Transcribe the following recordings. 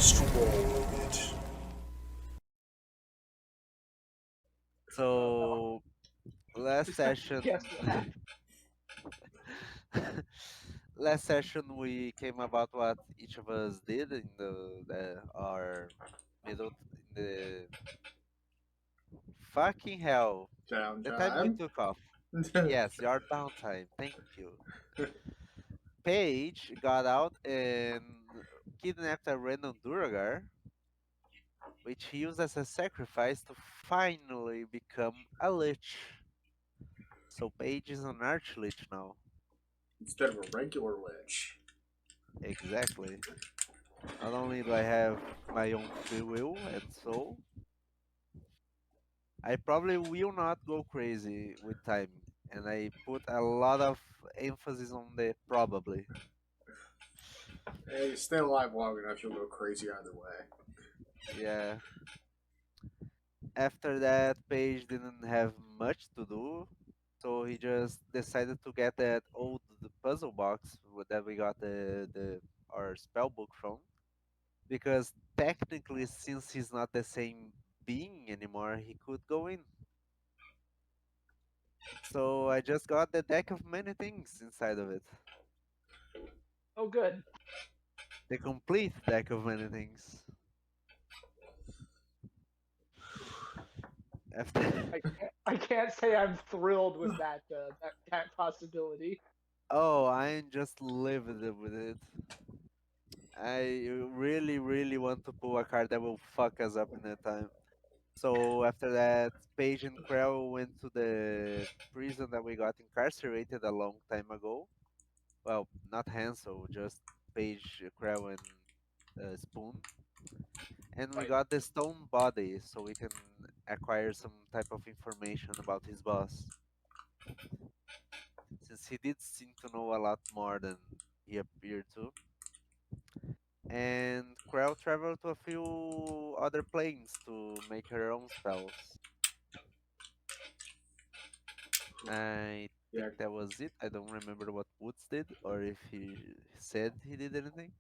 just roll with it. So last session, Guess what? last session we came about what each of us did in our middle in the fucking hell. The time we Downtime. took off. Yes, your downtime. Thank you. Paige got out and kidnapped a random Duragar, which he used as a sacrifice to finally become a lich. So Paige is an arch-lich now. Instead of a regular lich. Exactly. Not only do I have my own free will and soul, I probably will not go crazy with time. And I put a lot of emphasis on the probably. Hey, stay alive long enough, you'll go crazy either way. Yeah. After that, Paige didn't have much to do, so he just decided to get that old puzzle box that we got the our spell book from. Because technically, since he's not the same being anymore, he could go in. So I just got the deck of many things inside of it. Oh, good. The complete deck of many things. After I can't say I'm thrilled with that possibility. oh, I just lived with it. I really, really want to pull a card that will fuck us up in that time. So after that, Paige and Krell went to the prison that we got incarcerated a long time ago. Well, not Hansel, just Paige, Krell, and Spoon. And we Right. got the stone body, so we can acquire some type of information about his boss. Since he did seem to know a lot more than he appeared to. And Krell traveled to a few other planes to make her own spells. I think Yeah, that was it. I don't remember what Woods did or if he said he did anything.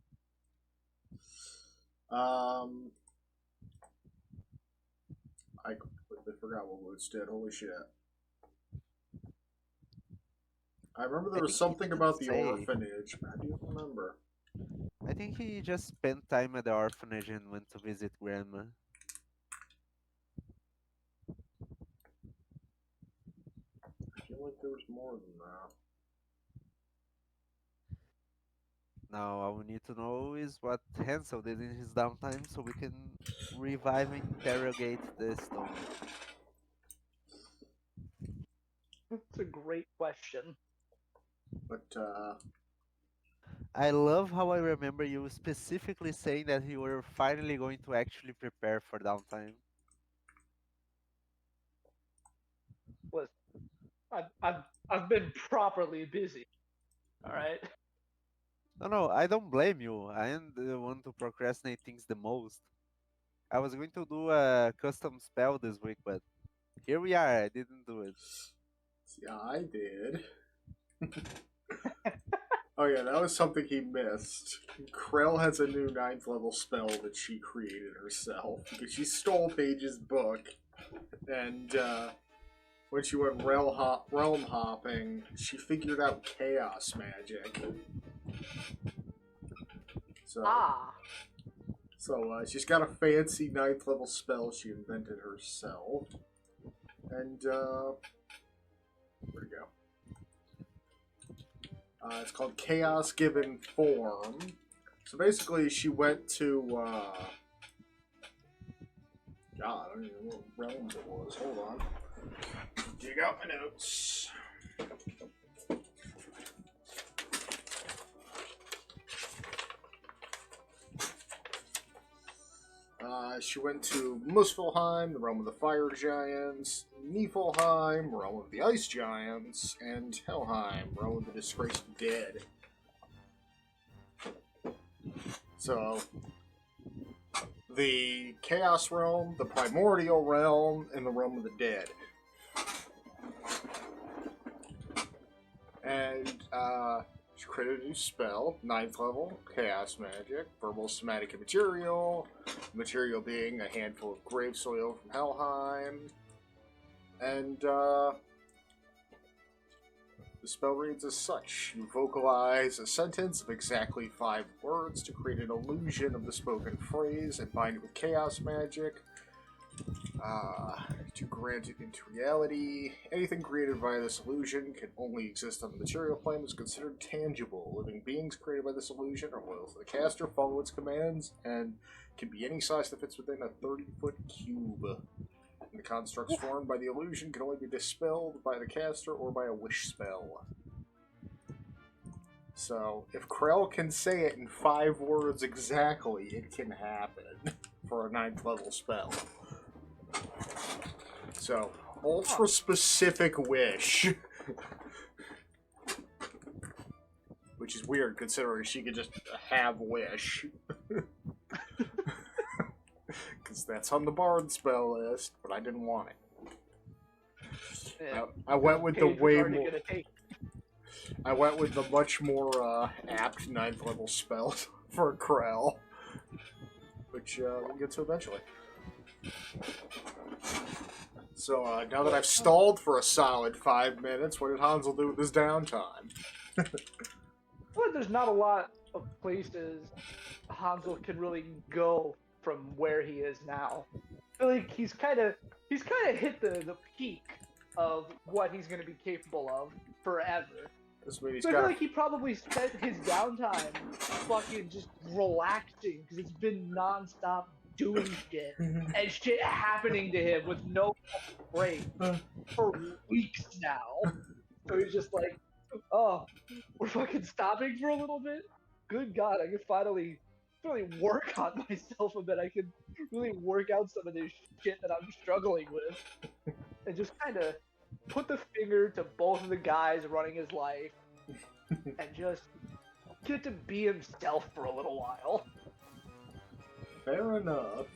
um, I completely forgot what Woods did. Holy shit. I remember I there was think he something didn't about the say. orphanage, but I do remember. I think he just spent time at the orphanage and went to visit Grandma. I feel like there was more than that. Now all we need to know is what Hansel did in his downtime so we can revive and interrogate the stone. It's a great question. But, I love how I remember you specifically saying that you were finally going to actually prepare for downtime. Was I've been properly busy. All right. No, no, I don't blame you. I am the one to procrastinate things the most. I was going to do a custom spell this week, but here we are. I didn't do it. yeah, I did. Oh yeah, that was something he missed. Krell has a new ninth level spell that she created herself because she stole Paige's book, and when she went realm hopping, she figured out chaos magic. So, Ah, she's got a fancy ninth level spell she invented herself, and where'd it go? It's called Chaos Given Form. So basically, she went to God, I don't even know what realm it was. Hold on. Dig out my notes. She went to Muspelheim, the realm of the fire giants, Niflheim, realm of the ice giants, and Helheim, realm of the disgraced dead. So, the Chaos Realm, the Primordial Realm, and the Realm of the Dead. And She created a new spell, 9th level, Chaos Magic, Verbal Somatic Material, material being a handful of grave soil from Helheim, and the spell reads as such. You vocalize a sentence of exactly 5 words to create an illusion of the spoken phrase and bind it with Chaos Magic. To grant it into reality, anything created via this illusion can only exist on the material plane is considered tangible. Living beings created by this illusion are loyal to the caster, follow its commands, and can be any size that fits within a 30-foot cube. And the constructs formed by the illusion can only be dispelled by the caster or by a wish spell. So, if Krell can say it in 5 words exactly, it can happen for a 9th level spell. So, ultra specific wish. Which is weird considering she could just have wish. Because that's on the Bard spell list, but I didn't want it. Yeah. I went with the Paige was way already more. gonna take. I went with the much more apt 9th level spell for Krell. Which we'll get to eventually. So now that I've stalled for a solid 5 minutes, what did Hansel do with his downtime? Well, there's not a lot of places Hansel can really go from where he is now. I feel like he's kind of hit the peak of what he's going to be capable of forever. This means he's So I feel got. like he probably spent his downtime fucking just relaxing because it's been nonstop doing shit and shit happening to him with no break for weeks now. So he's just like, oh, we're fucking stopping for a little bit? Good God, I can finally work on myself a bit. I can really work out some of this shit that I'm struggling with. And just kind of put the finger to both of the guys running his life and just get to be himself for a little while. Fair enough.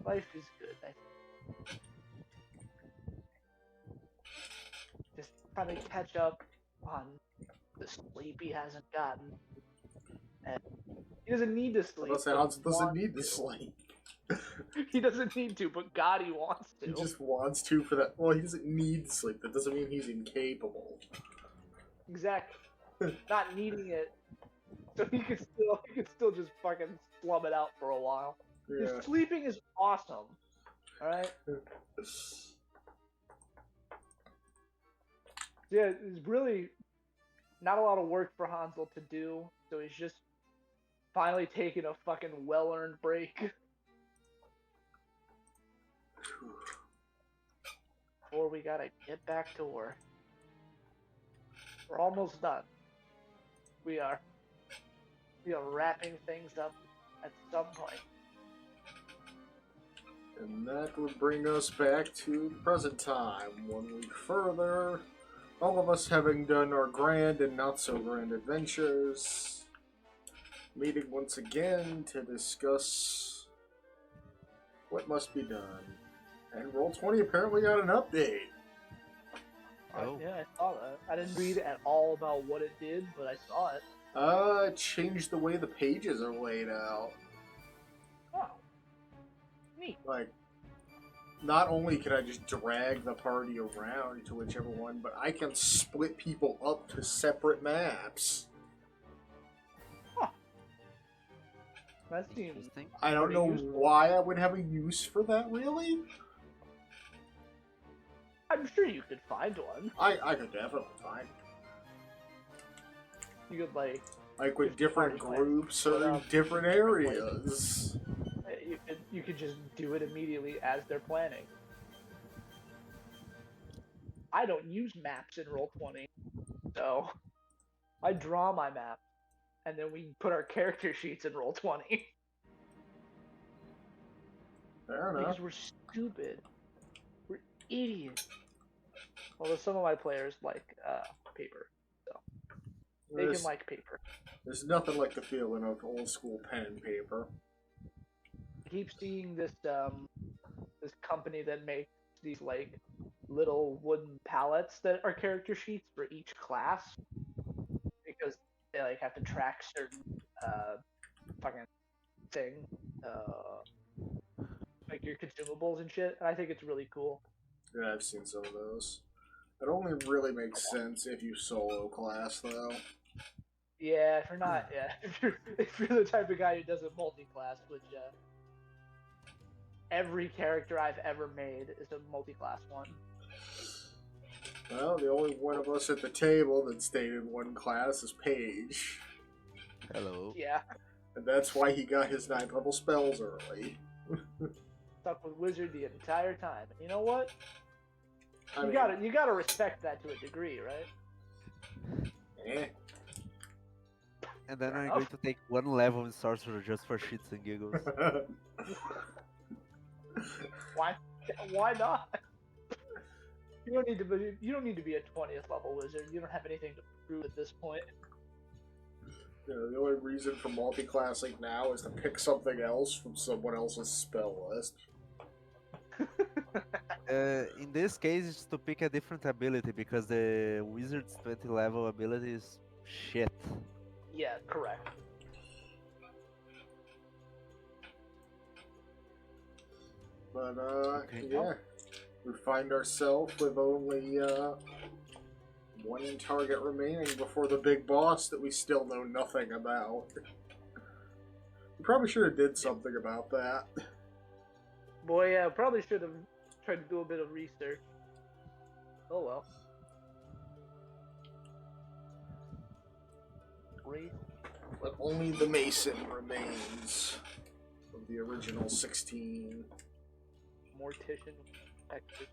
Life is good, I think. Just trying to catch up on the sleep he hasn't gotten. And he doesn't need to sleep. Unless Hansel doesn't need to sleep. He doesn't need to, but God, he wants to. He just wants to for that. Well, he doesn't need sleep. That doesn't mean he's incapable. Exactly. Not needing it, so he can still just fucking slum it out for a while. Yeah. His sleeping is awesome. All right. Yeah, it's really not a lot of work for Hansel to do, so he's just finally taking a fucking well-earned break. Before we gotta get back to work. We're almost done. We are wrapping things up at some point. And that would bring us back to present time. 1 week further, all of us having done our grand and not so grand adventures, meeting once again to discuss what must be done. And Roll20 apparently got an update. Oh. Yeah, I saw that. I didn't read at all about what it did, but I saw it. It changed the way the pages are laid out. Oh. Neat. Like, not only can I just drag the party around to whichever one, but I can split people up to separate maps. That seems... Interesting. I don't Pretty know useful. why I would have a use for that, really. I'm sure you could find one. I could definitely find it. You could, like with Just different party plans. groups Put or up different areas. you could just do it immediately as they're planning. I don't use maps in Roll20, so I draw my map, and then we put our character sheets in Roll20 Fair enough. because we're stupid, we're idiots. Although some of my players like paper, so they can like paper. There's nothing like the feeling of old school pen and paper. I keep seeing this this company that makes these like little wooden pallets that are character sheets for each class because they like have to track certain fucking thing, like your consumables and shit. And I think it's really cool. Yeah, I've seen some of those. It only really makes sense if you solo class, though. Yeah, if you're not, yeah, if you're the type of guy who doesn't multi-class, which every character I've ever made is a multi-class one. Well, the only one of us at the table that stayed in one class is Paige. Hello. Yeah, And that's why he got his 9th level spells early. stuck with wizard the entire time. And you know what? I You mean, gotta respect that to a degree, right? eh. And then Fair I'm enough. going to take one level in sorcerer just for shits and giggles. Why not? You don't need to be a 20th level wizard. You don't have anything to prove at this point. You know, the only reason for multi-classing now is to pick something else from someone else's spell list. In this case, it's to pick a different ability because the wizard's 20 level ability is shit. Yeah, correct. But, Okay. yeah. We find ourselves with only, one target remaining before the big boss that we still know nothing about. We probably should have did something about that. Boy, yeah, probably should have tried to do a bit of research. Oh well. Great. But only the Mason remains of the original 16. Mortician. Expert.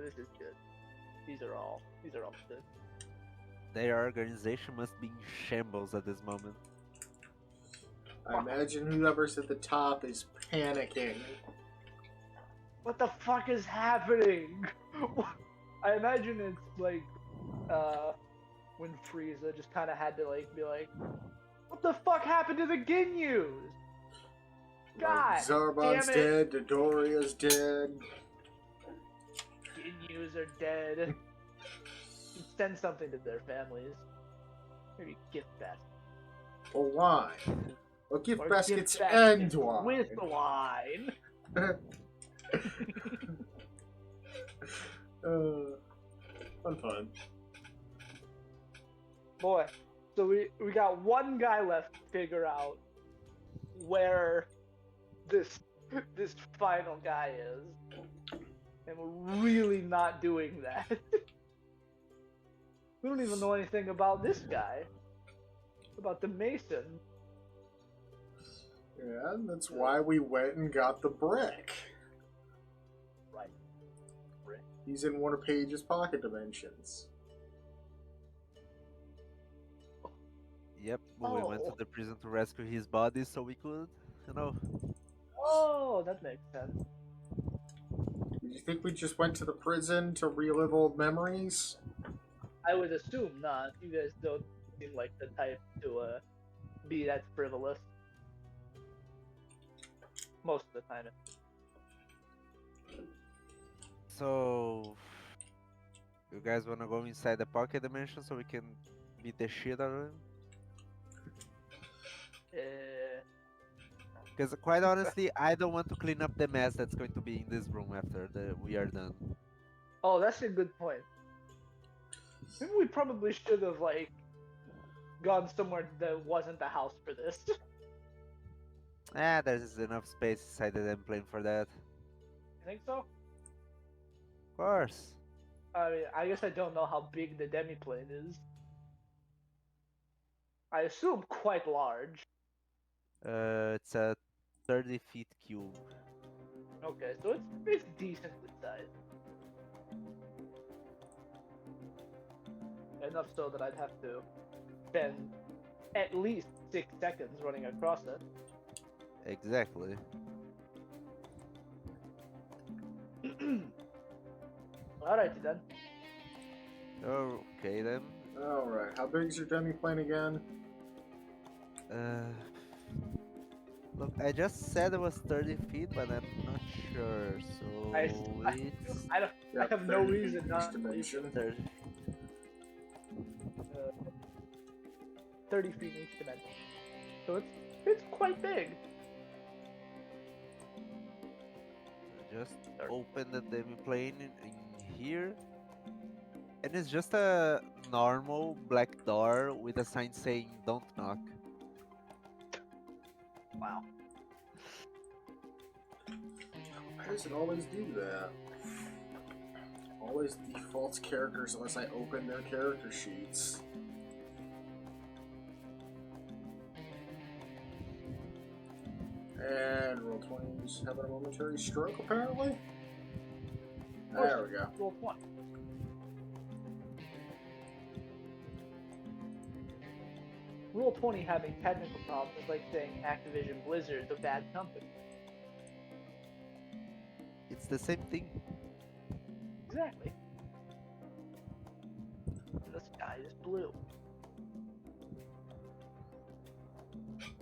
This is good. These are all good. Their organization must be in shambles at this moment. I imagine whoever's at the top is panicking. What the fuck is happening? I imagine it's like when Frieza just kind of had to like be like, what the fuck happened to the Ginyus? God, Like, Zarbon's damn it. dead, Dodoria's dead. Ginyus are dead. Send something to their families. Maybe gift basket. Or wine. Or gift Or baskets gift and baskets wine. with wine. Fun. Boy, so we got one guy left to figure out where this final guy is, and we're really not doing that. We don't even know anything about this guy, about the Mason. Yeah, and that's why we went and got the brick. Right. Brick. He's in one of Paige's pocket dimensions. Yep, we went to Oh. the prison to rescue his body so we could, you know. Oh, that makes sense. Did you think we just went to the prison to relive old memories? I would assume not. You guys don't seem like the type to be that frivolous. Most of the time. So, you guys wanna go inside the pocket dimension so we can beat the shit out of him? Because quite honestly, I don't want to clean up the mess that's going to be in this room after we are done. Oh, that's a good point. Maybe we probably should have like gone somewhere that wasn't the house for this. There's enough space inside the damn plane for that. You think so? Of course. I mean, I guess I don't know how big the demiplane is. I assume quite large. It's a 30 feet cube. Okay, so it's decently sized. Enough so that I'd have to spend at least 6 seconds running across it. Exactly. Alrighty then. Okay then. Alright, how big is your demiplane again? Look, I just said it was 30 feet, but I'm not sure. So I, I, it's I, don't, I Yep, have no 30 feet reason each not to believe dimension. 30. 30 feet in each dimension. So it's quite big. I just open the demi plane in here, and it's just a normal black door with a sign saying "Don't knock." Wow. Why does it always do that? Always defaults characters unless I open their character sheets. And roll 20's having a momentary stroke, apparently. There we go. Roll 20. Rule 20 having technical problems is like saying Activision Blizzard's a bad company. It's the same thing. Exactly. And the sky is blue.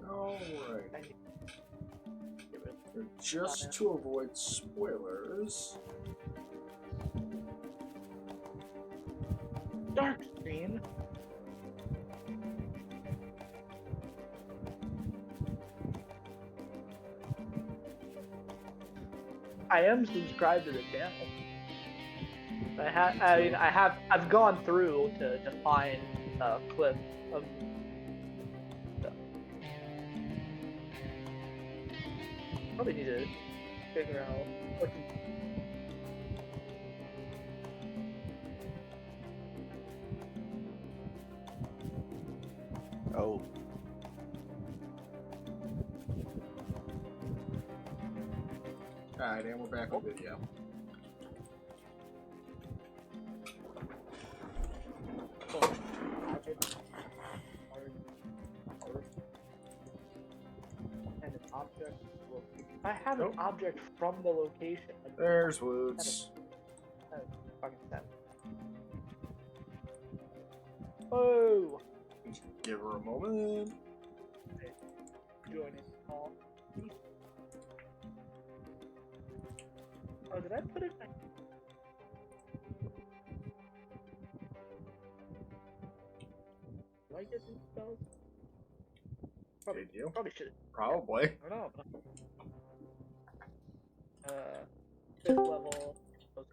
Alright. Just to avoid spoilers. Dark screen. I am subscribed to the channel. I've gone through to find a clip of stuff. Probably need to figure out what to. Oh, Alright, and we're back on video. And an object. I have an object from the location. There's Woods. That is fucking sense. Oh! Give her a moment. Joining call. Oh, did I put it back? Did I get these spells? Did you? Probably should. Probably. I don't know. Fifth level.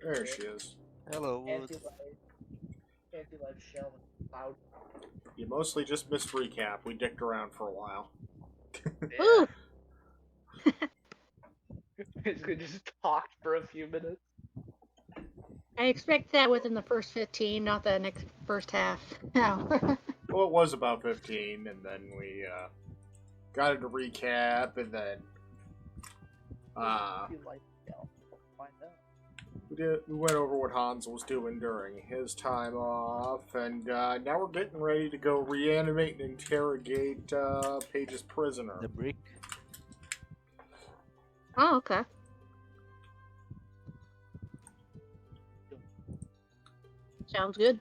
There she is. hello, Woods. Anti-life shell and cloud. You mostly just missed recap. We dicked around for a while. Ooh, Basically just talked for a few minutes. I expect that within the first 15, not the next first half. No. Well, it was about 15, and then we got into recap, and then Anti-life shell. Find out. we went over what Hans was doing during his time off, and now we're getting ready to go reanimate and interrogate Paige's prisoner. The brick. Oh, okay. Sounds good.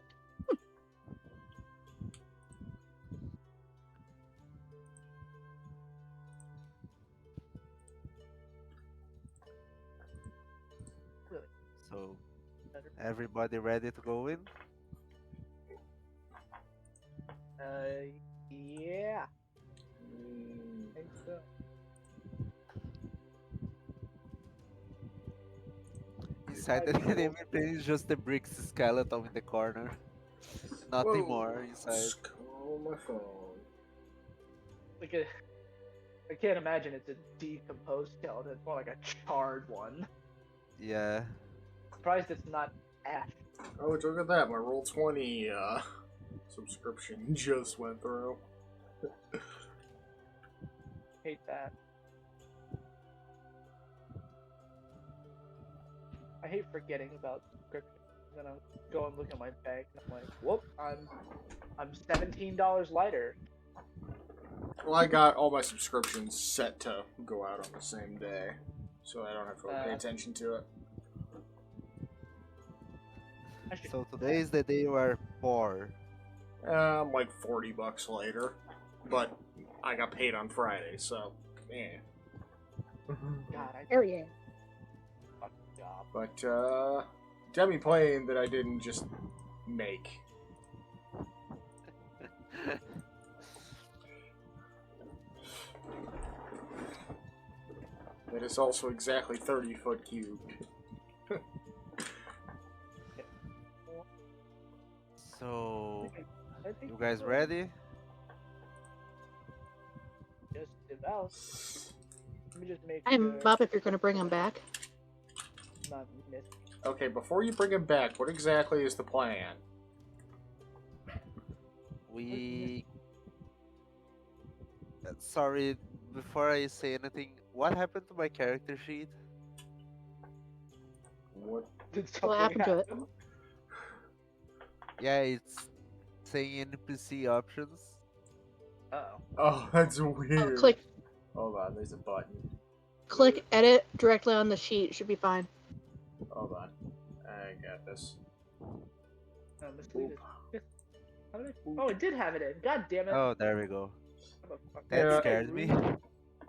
So, everybody ready to go in? Yeah. I think so. Inside the enemy plane is just the brick's skeleton in the corner. Nothing Whoa. more inside. Just call my phone. Like I can't imagine it's a decomposed skeleton. It's more like a charred one. Yeah. Surprised it's not ash. Oh, look at that. My Roll20 subscription just went through. Hate that. I hate forgetting about subscriptions. Then I go and look at my bank and I'm like, whoop, I'm $17 lighter. Well, I got all my subscriptions set to go out on the same day, so I don't have to pay attention to it. So today is the day you are poor. I'm like $40 later, but I got paid on Friday, so God, I Hell yeah. fucking job. But, demi-plane that I didn't just make. That is also exactly 30 foot cubed. So, I think you guys ready? just about. Let me just make I'm sure up if you're going to bring him back. I'm not missing. Okay, before you bring him back, what exactly is the plan? We. Sorry, before I say anything, what happened to my character sheet? What? Did What something happened to it? happen? Yeah, it's saying NPC options. Uh-oh. Oh, that's weird. Click Hold on, there's a button. edit directly on the sheet. It should be fine. Hold on. I got this. Misleaded. How did I... Oh, it did have it in. God damn it. Oh, there we go. Motherfucker. That Yeah. scared me.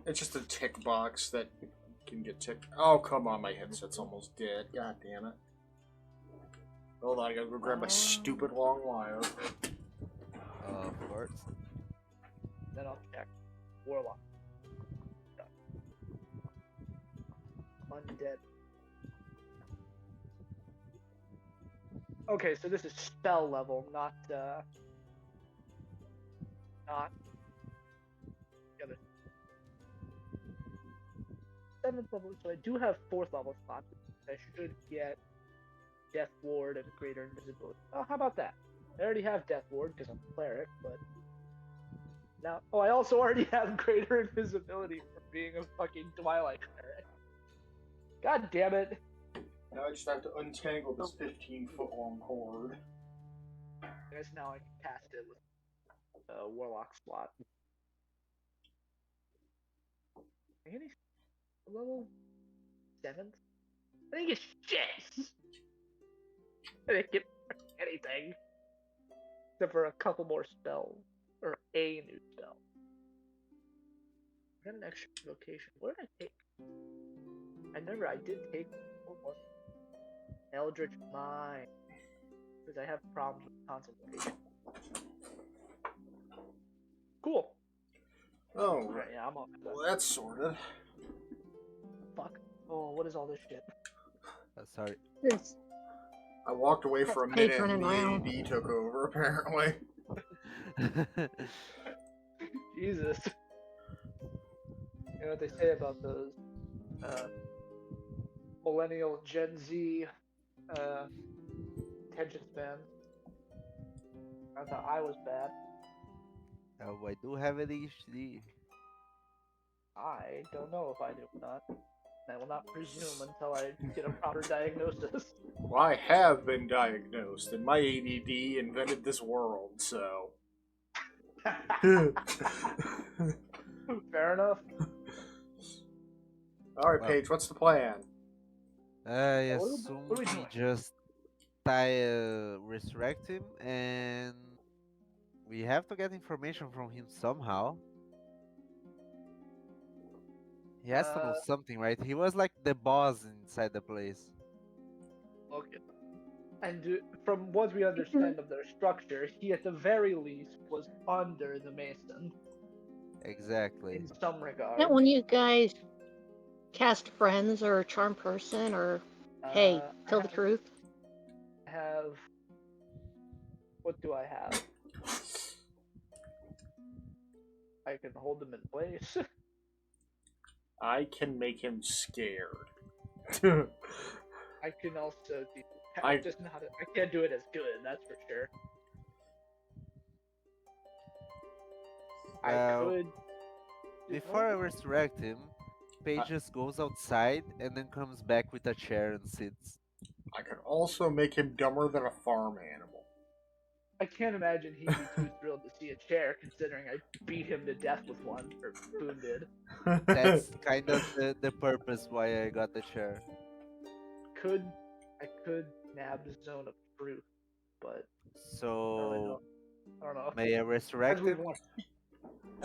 It's just a tick box that can get ticked. Oh, come on, my headset's almost dead. God damn it. Hold on, I gotta go grab my stupid long wire. Of course. Then I'll check. Warlock. Done. Undead. Okay, so this is spell level, not the other. 7th level, so I do have 4th level slots. I should get Death Ward and Greater Invisibility. Oh, how about that? I already have Death Ward because I'm a cleric, but now, oh, I also already have Greater Invisibility for being a fucking Twilight cleric. God damn it! Now I just have to untangle this 15-foot long cord. I guess now I can cast it with a Warlock slot. Any level 7th? I think it's shit. I didn't get anything except for a couple more spells or a new spell. I got an extra location. What did I take? I did take what was it? Eldritch Mind because I have problems with concentration. Cool. Oh, Alright, yeah, I'm off. well, that's sorted. Fuck. Oh, what is all this shit? Sorry. It's I walked away for a Paige minute and running the around. AD took over, apparently. Jesus. You know what they say about those millennial Gen Z attention span? I thought I was bad. Oh, I do have ADHD. I don't know if I do or not. I will not presume until I get a proper diagnosis. Well, I have been diagnosed, and my ADD invented this world, so. Fair enough. Alright, Well. Paige, what's the plan? I What are we assume doing? we just resurrect him, and we have to get information from him somehow. He has to know something, right? He was like the boss inside the place. Okay. And from what we understand of their structure, he at the very least was under the Mason Exactly. in some regard. That when you guys cast friends or charm person or hey, tell the truth. What do I have? I can hold them in place. I can make him scared. I can also do. I can't do it as good. That's for sure. I could. Before I resurrect him, Paige just goes outside and then comes back with a chair and sits. I could also make him dumber than a farm animal. I can't imagine he'd be too thrilled to see a chair, considering I beat him to death with one, or Boone did. That's kind of the purpose why I got the chair. I could nab the Zone of Truth, but So, I don't know. may I resurrect him?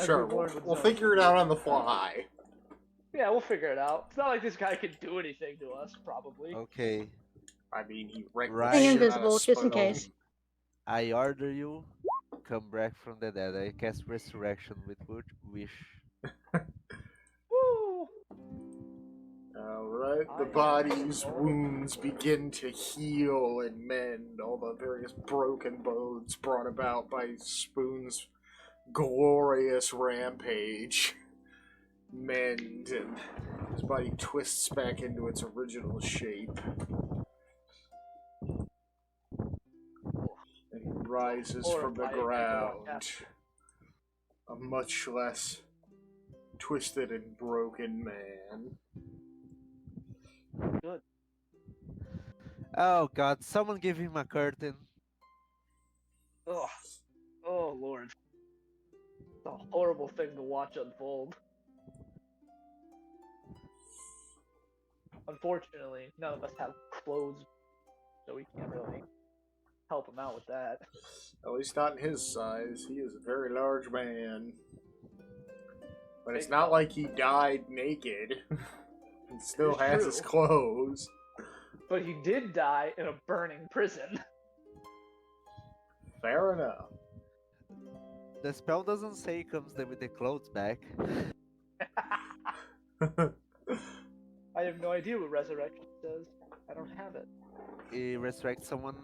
Sure, we'll figure it out on the fly. Yeah, we'll figure it out. It's not like this guy can do anything to us, probably. Okay, I mean, he wrecked the Right. Stay shit out of invisible, just in Spell. case. I order you, come back from the dead. I cast resurrection with wish. Woo! Alright, the I am body's so- wounds begin to heal and mend, all the various broken bones brought about by Spoon's glorious rampage. Mend, and his body twists back into its original shape. And he rises from the Horrifying ground, after. a much less twisted and broken man. Good. Oh god, someone give him a curtain. Ugh. Oh lord. It's a horrible thing to watch unfold. Unfortunately, none of us have clothes, so we can't really help him out with that. At least not in his size. He is a very large man. But it's Big not fella. like he died naked. He still It's has true. his clothes. But he did die in a burning prison. Fair enough. The spell doesn't say he comes there with the clothes back. I have no idea what resurrection says. I don't have it. He resurrects someone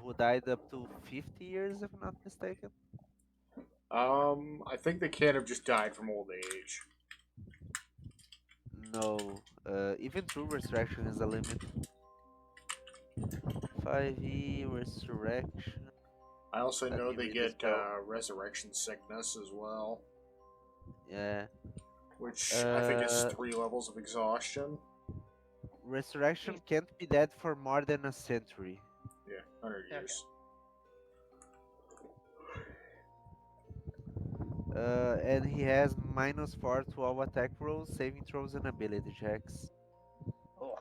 who died up to 50 years, if I'm not mistaken. I think they can't have just died from old age. No, even true resurrection is a limit. 5e resurrection. I also Let know me they read this get spell. resurrection sickness as well, Yeah. which I think is Uh, 3 levels of exhaustion. Resurrection can't be dead for more than a century. Yeah, 100 Okay. years. And he has -4 to all attack rolls, saving throws, and ability checks. Oh.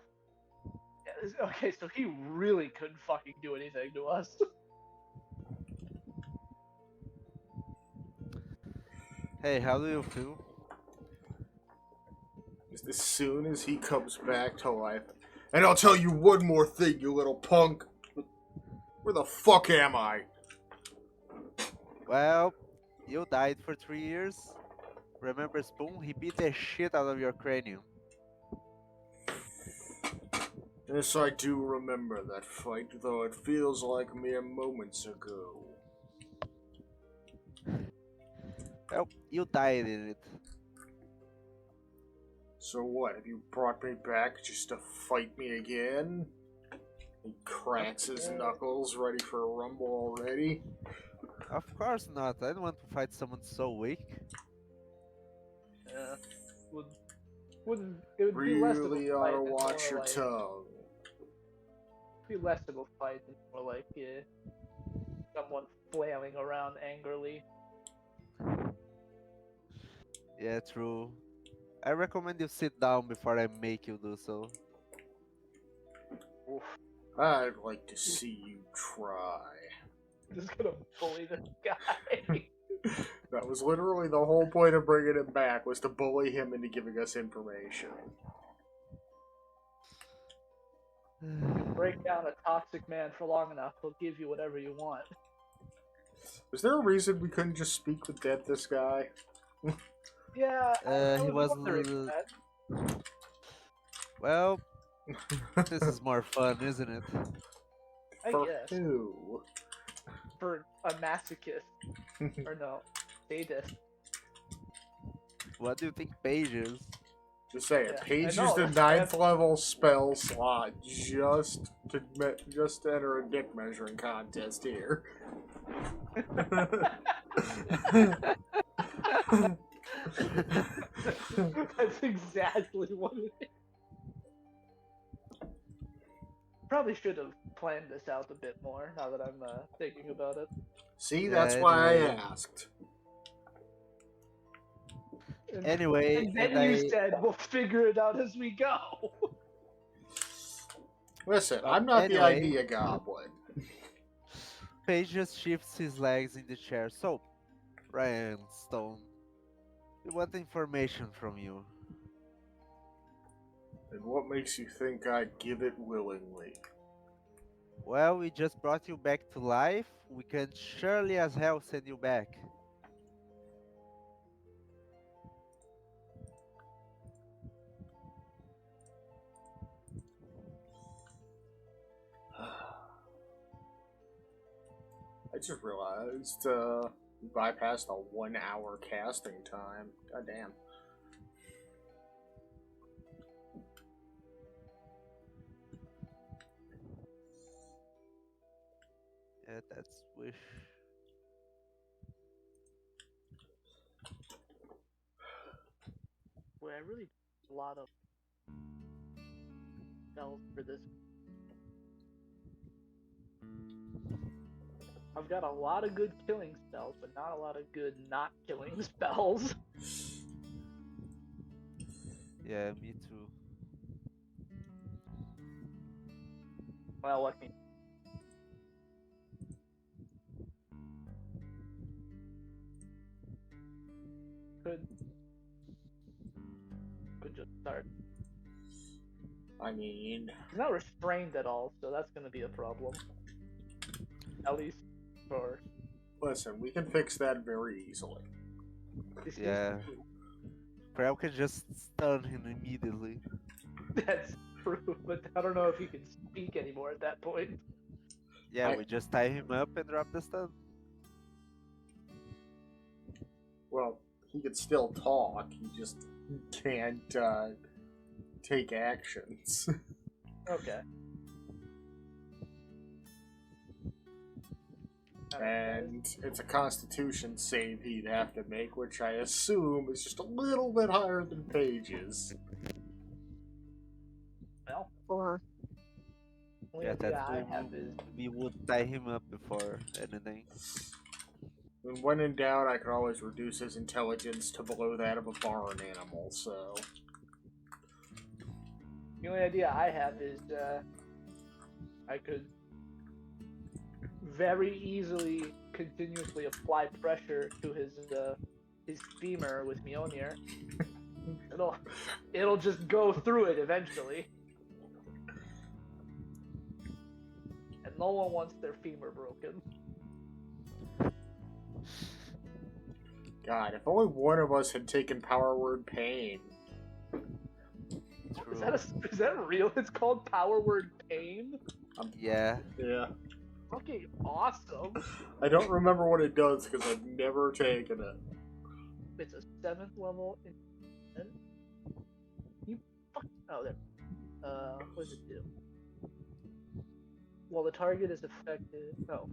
Yeah, okay, so he really couldn't fucking do anything to us. Hey, how do you feel? Just as soon as he comes back to life. And I'll tell you one more thing, you little punk. Where the fuck am I? Well, you died for 3 years. Remember Spoon? He beat the shit out of your cranium. Yes, I do remember that fight, though it feels like mere moments ago. Well, you died in it. So what, have you brought me back just to fight me again? He cracks his knuckles, ready for a rumble already. Of course not. I don't want to fight someone so weak. Yeah. It would be less of a Really fight ought to and watch more your like, tongue. be less of a fight and more like someone flailing around angrily. Yeah, true. I recommend you sit down before I make you do so. Oof. I'd like to see you try. Just gonna bully this guy. That was literally the whole point of bringing him back, was to bully him into giving us information. Break down a toxic man for long enough, he'll give you whatever you want. Was there a reason we couldn't just speak with this guy? Yeah, I He was wondering that. Well, this is more fun, isn't it? I For guess. who? For a masochist. Or no, sadist. What do you think Paige is? Just saying, Yeah, Paige I used know, a that's- 9th level spell slot just to enter a dick measuring contest here. That's exactly what it is. Probably should have planned this out a bit more, now that I'm thinking about it. See, Yeah, that's why I anyway. asked. Anyway, And then and you said, we'll figure it out as we go. Listen, Well, I'm not the anyway. idea goblin. Paige just shifts his legs in the chair. So, Ryan Stone, we want information from you. And what makes you think I'd give it willingly? Well, we just brought you back to life. We can surely as hell send you back. I just realized we bypassed a 1 hour casting time. God damn. Yeah, that's wish. Boy, I really a lot of spells for this. I've got a lot of good killing spells, but not a lot of good not killing spells. Yeah, me too. Well, what can could just start. I mean, He's not restrained at all, so that's gonna be a problem. At least for listen, we can fix that very easily. this. Yeah. Krell can just stun him immediately. That's true, but I don't know if he can speak anymore at that point. Yeah, we just tie him up and drop the stun. Well, he can still talk, he just can't take actions. Okay. And it's a constitution save he'd have to make, which I assume is just a little bit higher than Paige's. Well, Or only Yeah, idea that's I why have is we would tie him up before anything. And when in doubt, I could always reduce his intelligence to below that of a barn animal, so... the only idea I have is I could very easily continuously apply pressure to his femur with Mjolnir. It'll just go through it eventually. And no one wants their femur broken. God, if only one of us had taken Power Word Pain. True. Is that real? It's called Power Word Pain? Yeah. Yeah. Fucking awesome. I don't remember what it does because I've never taken it. It's a 7th level. You fuck. Oh, there. What does it do? Well, the target is affected. No.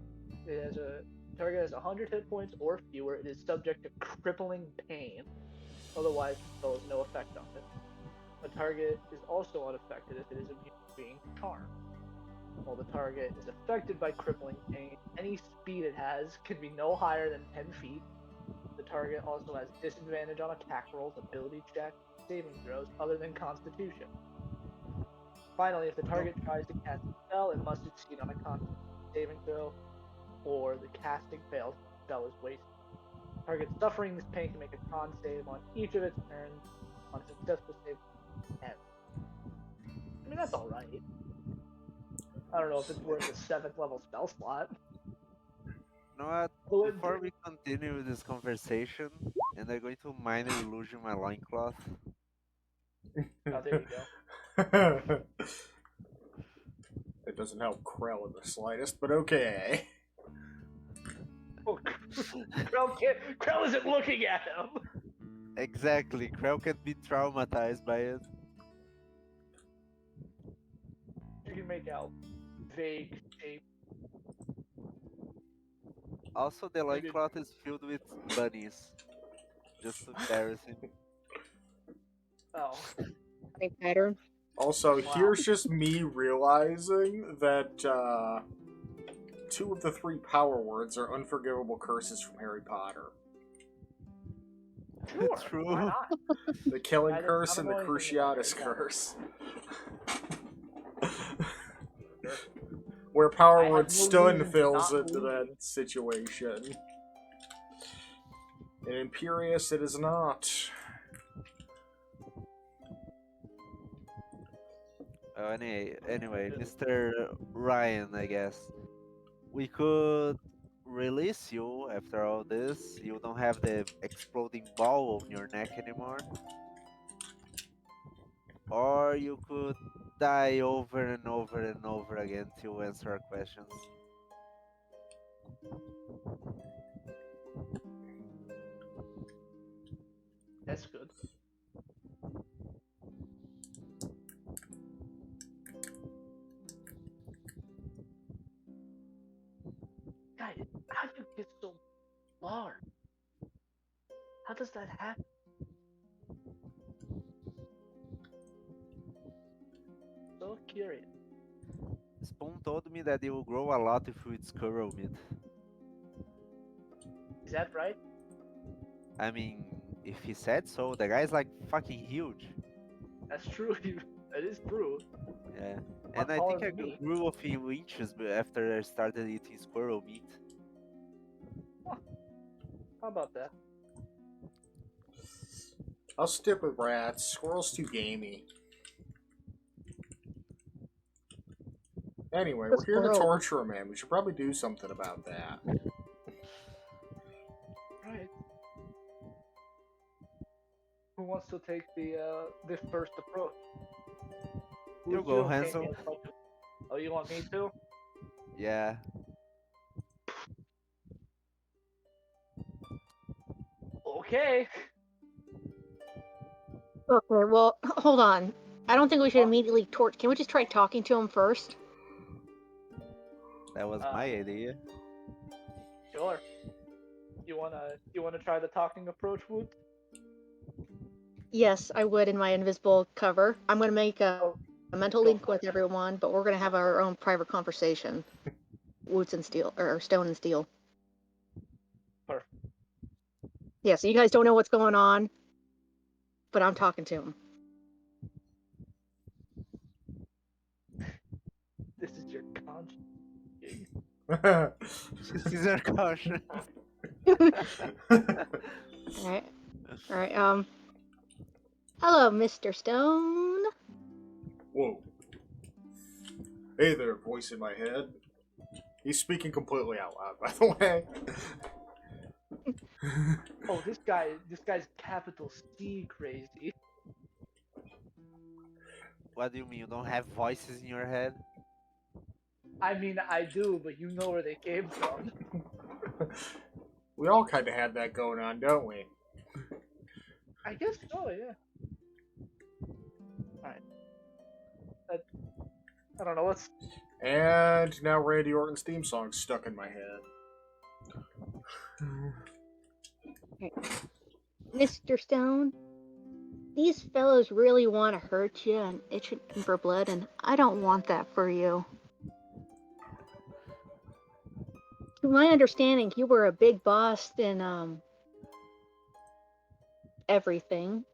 It has a. Target has 100 hit points or fewer. It is subject to crippling pain. Otherwise, the spell has no effect on it. The target is also unaffected if it is immune to being charmed. While the target is affected by crippling pain, any speed it has can be no higher than 10 feet. The target also has disadvantage on attack rolls, ability checks, saving throws, other than Constitution. Finally, if the target tries to cast a spell, it must succeed on a Constitution saving throw, or the casting fails, the spell is wasted. Target suffering this pain can make a con save on each of its turns. On successful save, ends. I mean, that's alright. I don't know if it's worth a 7th level spell slot. You know what? Well, Before we continue with this conversation, and I'm going to minor illusion my loincloth. Oh, there you go. It doesn't help Krell in the slightest, but okay. Oh, Krell isn't looking at him. Exactly, Krell can be traumatized by it. You can make out vague shape. Also, the loincloth is filled with bunnies. Just to embarrass him. Oh, funny pattern. Also, Wow. here's just me realizing that 2 of the 3 power words are unforgivable curses from Harry Potter. sure. True. Why not? The Killing I don't Curse and the know anything about Cruciatus Harry Potter. Curse. Where power I have word no stun reason to fills not into believe that you. situation. In Imperious, it is not. Anyway, Mr. Ryan, I guess we could release you after all this. You don't have the exploding ball on your neck anymore. Or you could die over and over and over again to answer our questions. That's good. Guys, how do you get so large? How does that happen? So curious. Spoon told me that you will grow a lot if you eat squirrel meat. Is that right? I mean, if he said so, the guy's like fucking huge. That's true. That is true. Yeah. Lot And I taller think I than me. grew a few inches after I started eating squirrel meat. How about that? I'll stick with rats. Squirrel's too gamey. Anyway, The we're here to squirrel. torture a man. We should probably do something about that. Right. Who wants to take the first approach? You Who's go, your Hansel. opinion? Oh, you want me to? Yeah. Okay. Okay, well, hold on. I don't think we should immediately torch. Can we just try talking to him first? That was my idea. Sure. You wanna try the talking approach, Woot? Yes, I would in my invisible cover. I'm going to make Oh, a mental go link for with it. everyone, but we're going to have our own private conversation. Woots and Steel, or Stone and Steel. Perfect. Yeah, so you guys don't know what's going on, but I'm talking to him. This is your conscience. These are caution. Alright. Alright, hello, Mr. Stone. Whoa. Hey there, voice in my head. He's speaking completely out loud, by the way. Oh, this guy's capital C crazy. What do you mean? You don't have voices in your head? I mean, I do, but you know where they came from. We all kind of had that going on, don't we? I guess so, yeah. Alright. I don't know, what's... And now Randy Orton's theme song's stuck in my head. Mr. Stone, these fellows really want to hurt you and itching for blood, and I don't want that for you. To my understanding, you were a big boss in, everything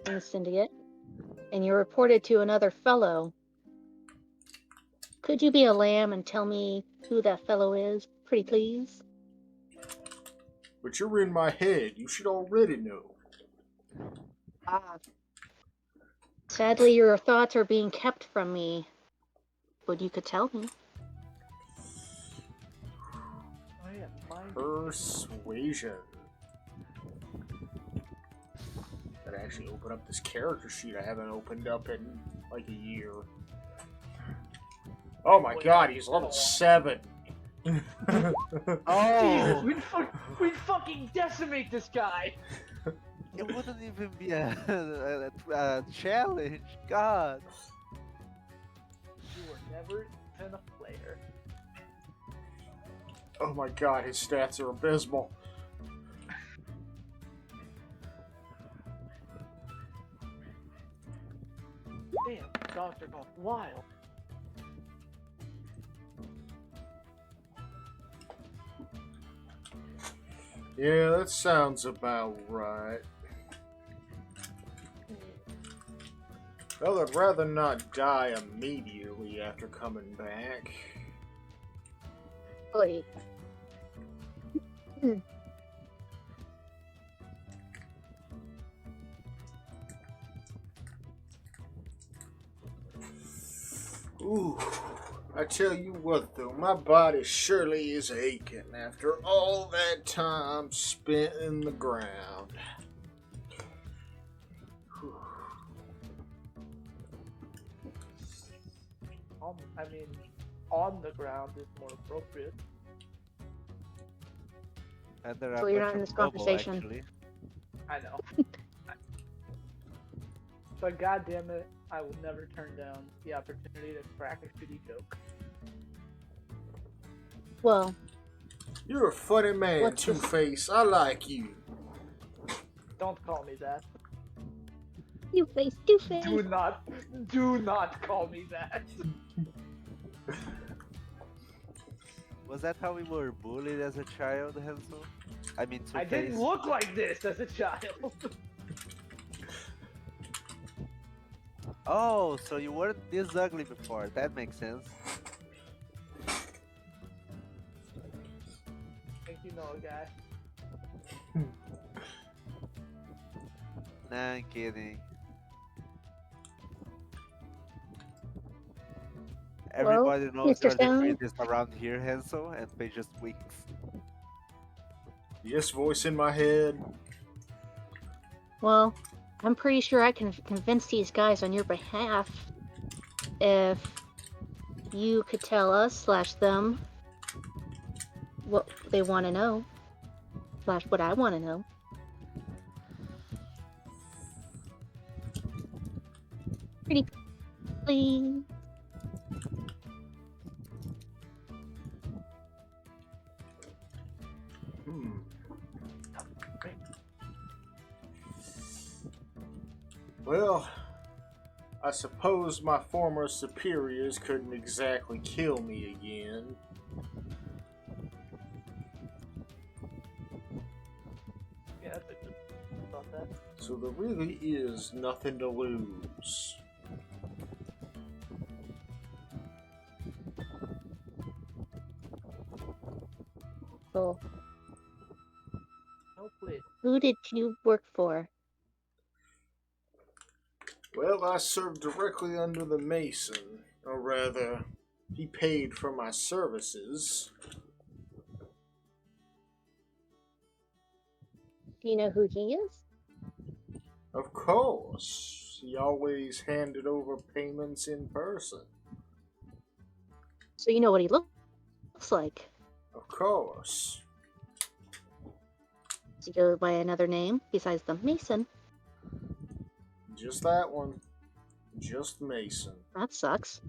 in the syndicate, and you reported to another fellow. Could you be a lamb and tell me who that fellow is, pretty please? But you're in my head. You should already know. Ah. Sadly, your thoughts are being kept from me. But you could tell me. Oh yeah, mind. Persuasion. Gotta actually open up this character sheet I haven't opened up in like a year. Oh my god, he's level 7. Jesus, we'd fucking decimate this guy! It wouldn't even be a challenge. God. You were never even a player. Oh my god, his stats are abysmal. Damn, dogs are going wild. Yeah, that sounds about right. Well, I'd rather not die immediately after coming back. Wait. I tell you what, though, my body surely is aching after all that time spent in the ground. I mean, on the ground is more appropriate. And there are So a you're bunch not in of this bubble, conversation. actually. I know. But goddamn it, I will never turn down the opportunity to crack a shitty joke. Well, You're a funny man, What's this? Two-Face. I like you. Don't call me that. you face, do face. Do not call me that. Was that how we were bullied as a child, Hansel? I mean, I Two-Face. didn't look like this as a child. Oh, so you weren't this ugly before. That makes sense. Think you know a guy. Nah, I'm kidding. Everybody knows Mr. you're the Stone? greatest around here, Hansel, and Faye just winks. Yes, voice in my head. Well, I'm pretty sure I can convince these guys on your behalf if you could tell us / them what they want to know / what I want to know. Pretty please. Well, I suppose my former superiors couldn't exactly kill me again. Yeah, that's a good about that. So there really is nothing to lose. So, No please. who did you work for? Well, I served directly under the Mason, or rather, he paid for my services. Do you know who he is? Of course, he always handed over payments in person. So you know what he looks like. Of course. Does he go by another name besides the Mason? Just that one. Just Mason. That sucks.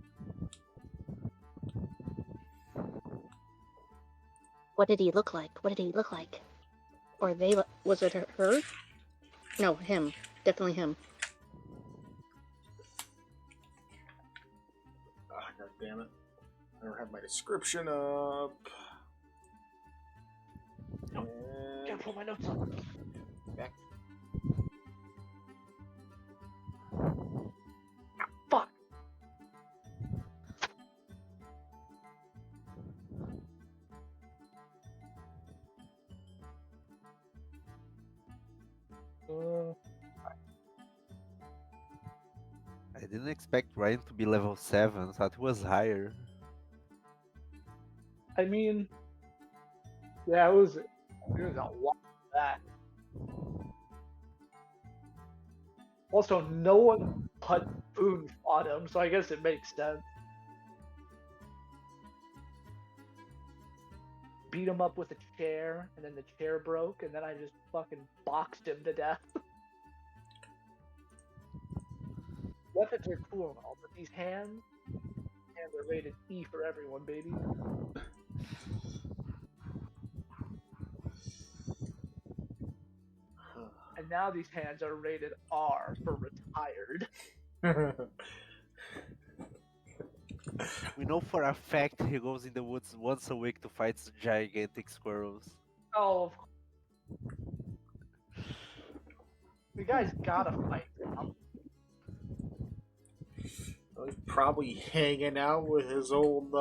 What did he look like? What did he look like? Or they? Was it her? No, him. Definitely him. Ah, god damn it. I don't have my description up. Nope. And Can't pull my notes up. back. Fuck. I didn't expect Ryan to be level 7, thought he was higher. I mean, yeah, it was a lot of that. Also, no one but Boone fought him, so I guess it makes sense. Beat him up with a chair, and then the chair broke, and then I just fucking boxed him to death. Weapons are cool and all, but these hands are rated E for everyone, baby. And now these hands are rated R for retired. We know for a fact he goes in the woods once a week to fight gigantic squirrels. Oh, the guy's gotta fight. Well, he's probably hanging out with his old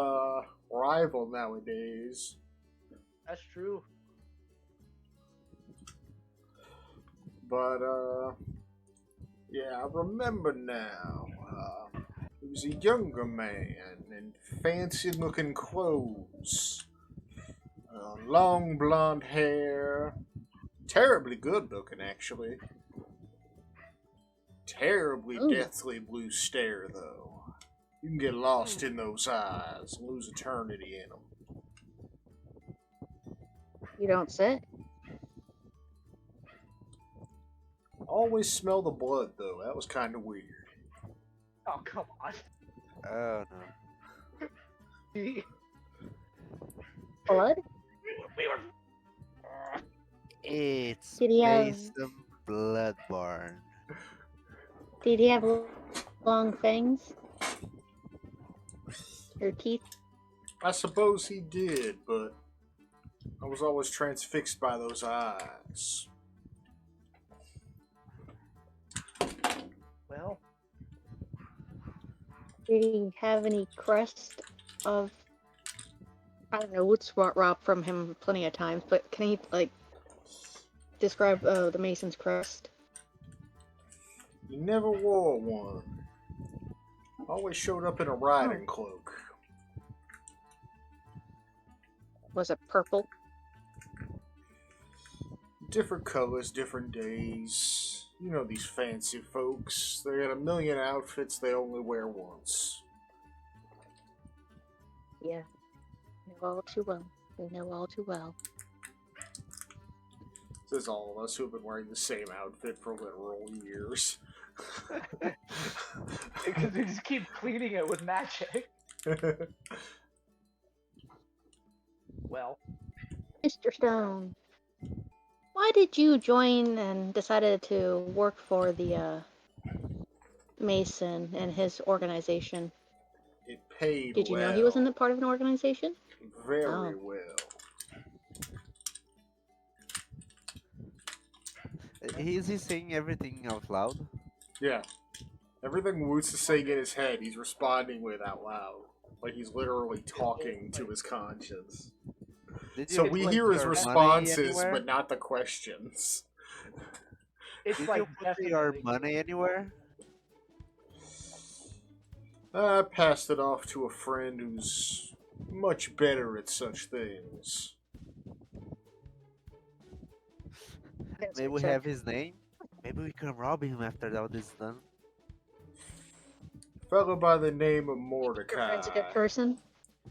rival nowadays. That's true. But, yeah, I remember now. He was a younger man in fancy-looking clothes, long blonde hair, terribly good-looking, actually. Terribly Ooh. deathly blue stare, though. You can get lost in those eyes, lose eternity in them. You don't say. Always smell the blood, though. That was kind of weird. Oh, come on. Oh no. We Blood? were. It's Did he have- Mason Bloodborne. Did he have long fangs? Or teeth? I suppose he did, but I was always transfixed by those eyes. Well, Did he have any crest of... I don't know, Woods robbed from him plenty of times, but can he, like, describe the Mason's crest? He never wore one. Always showed up in a riding cloak. Was it purple? Different colors, different days. You know these fancy folks. They got a million outfits they only wear once. Yeah. Know all too well. We know all too well. Says all of us who have been wearing the same outfit for literal years. because we just keep cleaning it with magic. Well, Mr. Stone, why did you join and decided to work for the Mason and his organization? It paid Did you well. know he was in the part of an organization? Very Oh. well. Is he saying everything out loud? Yeah. Everything Woots is saying in his head, he's responding with out loud. Like he's literally talking to his conscience. Did So you we put hear his your money responses, anywhere? but not the questions. it's Did like you put your definitely- money anywhere? I passed it off to a friend who's much better at such things. Maybe we have his name? Maybe we can rob him after all this is done. Fellow by the name of Your Mordecai. friend's a good person.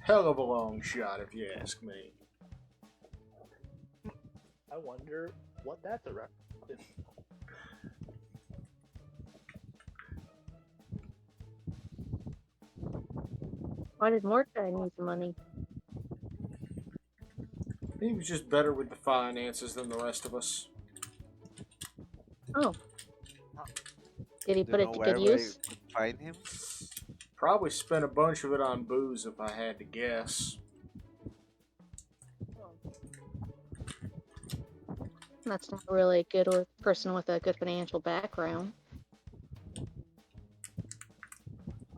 Hell of a long shot, if you ask me. I wonder what that's a reference to. Why did Mordecai need the money? He was just better with the finances than the rest of us. Oh. Did he Do put you it know to where good we use? could find him? Probably spent a bunch of it on booze if I had to guess. That's not really a good person with a good financial background.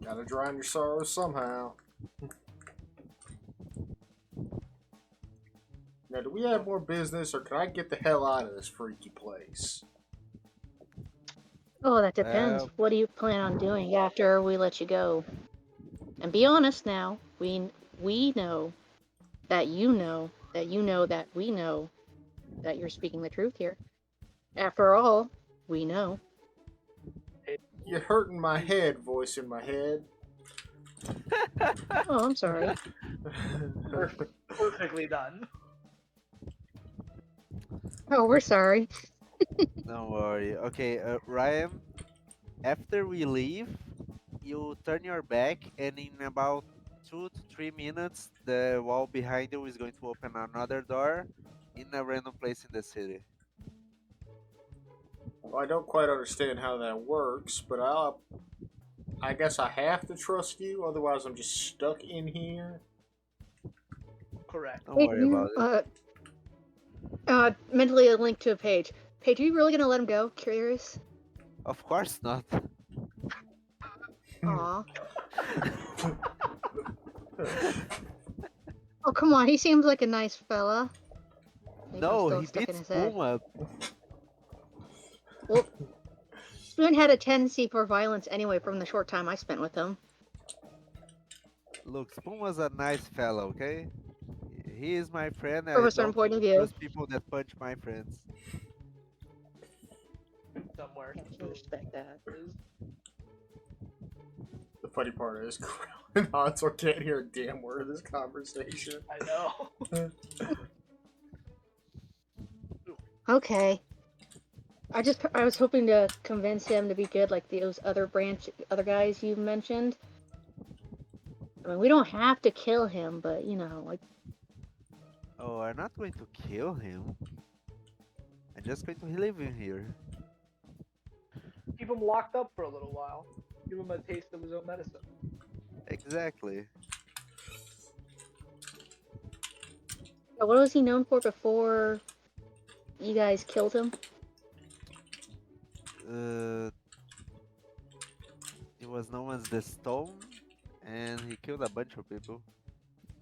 Gotta drown your sorrows somehow. Now, do we have more business, or can I get the hell out of this freaky place? Oh, that depends. What do you plan on doing after we let you go? And be honest now. We know that you know that you know that we know that you're speaking the truth here. After all, we know. You're hurting my head, voice in my head. Oh, I'm sorry. Perfectly done. Oh, we're sorry. Don't worry. Okay, Ryan, after we leave, you turn your back, and in about 2 to 3 minutes, the wall behind you is going to open another door in a random place in the city. Well, I don't quite understand how that works, but I guess I have to trust you, otherwise I'm just stuck in here. Correct. Don't worry about it. Mentally a link to a page. Paige, are you really gonna let him go? Curious? Of course not. Aw. Oh, come on. He seems like a nice fella. Maybe I'm No, still he stuck in beats his head. Puma. Well, Spoon had a tendency for violence anyway from the short time I spent with him. Look, Spoon was a nice fellow, okay? He is my friend. From I a certain don't point of view. trust people that punch my friends. Somewhere. Yeah, I can respect that. The funny part is, Krell and Hansel can't hear a damn word of this conversation. I know. Okay. I was hoping to convince him to be good like those other guys you mentioned. I mean, we don't have to kill him, but you know, like Oh, I'm not going to kill him. I'm just going to leave him here. Keep him locked up for a little while. Give him a taste of his own medicine. Exactly. what was he known for before you guys killed him? He was known as the Stone, and he killed a bunch of people.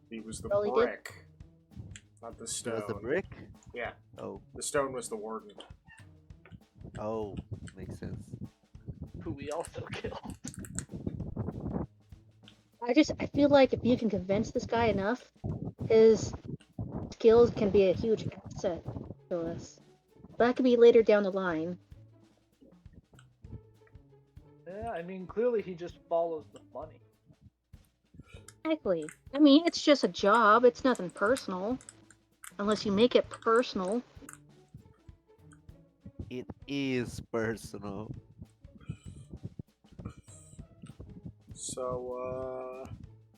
He was the Oh, he did? brick, not the He stone. was the brick? Yeah, Oh, the stone was the warden. oh, makes sense. Who we also killed. I feel like if you can convince this guy enough, his skills can be a huge asset to us. But that could be later down the line. Yeah, I mean, clearly he just follows the money. Exactly. I mean, it's just a job. It's nothing personal. Unless you make it personal. It is personal. So,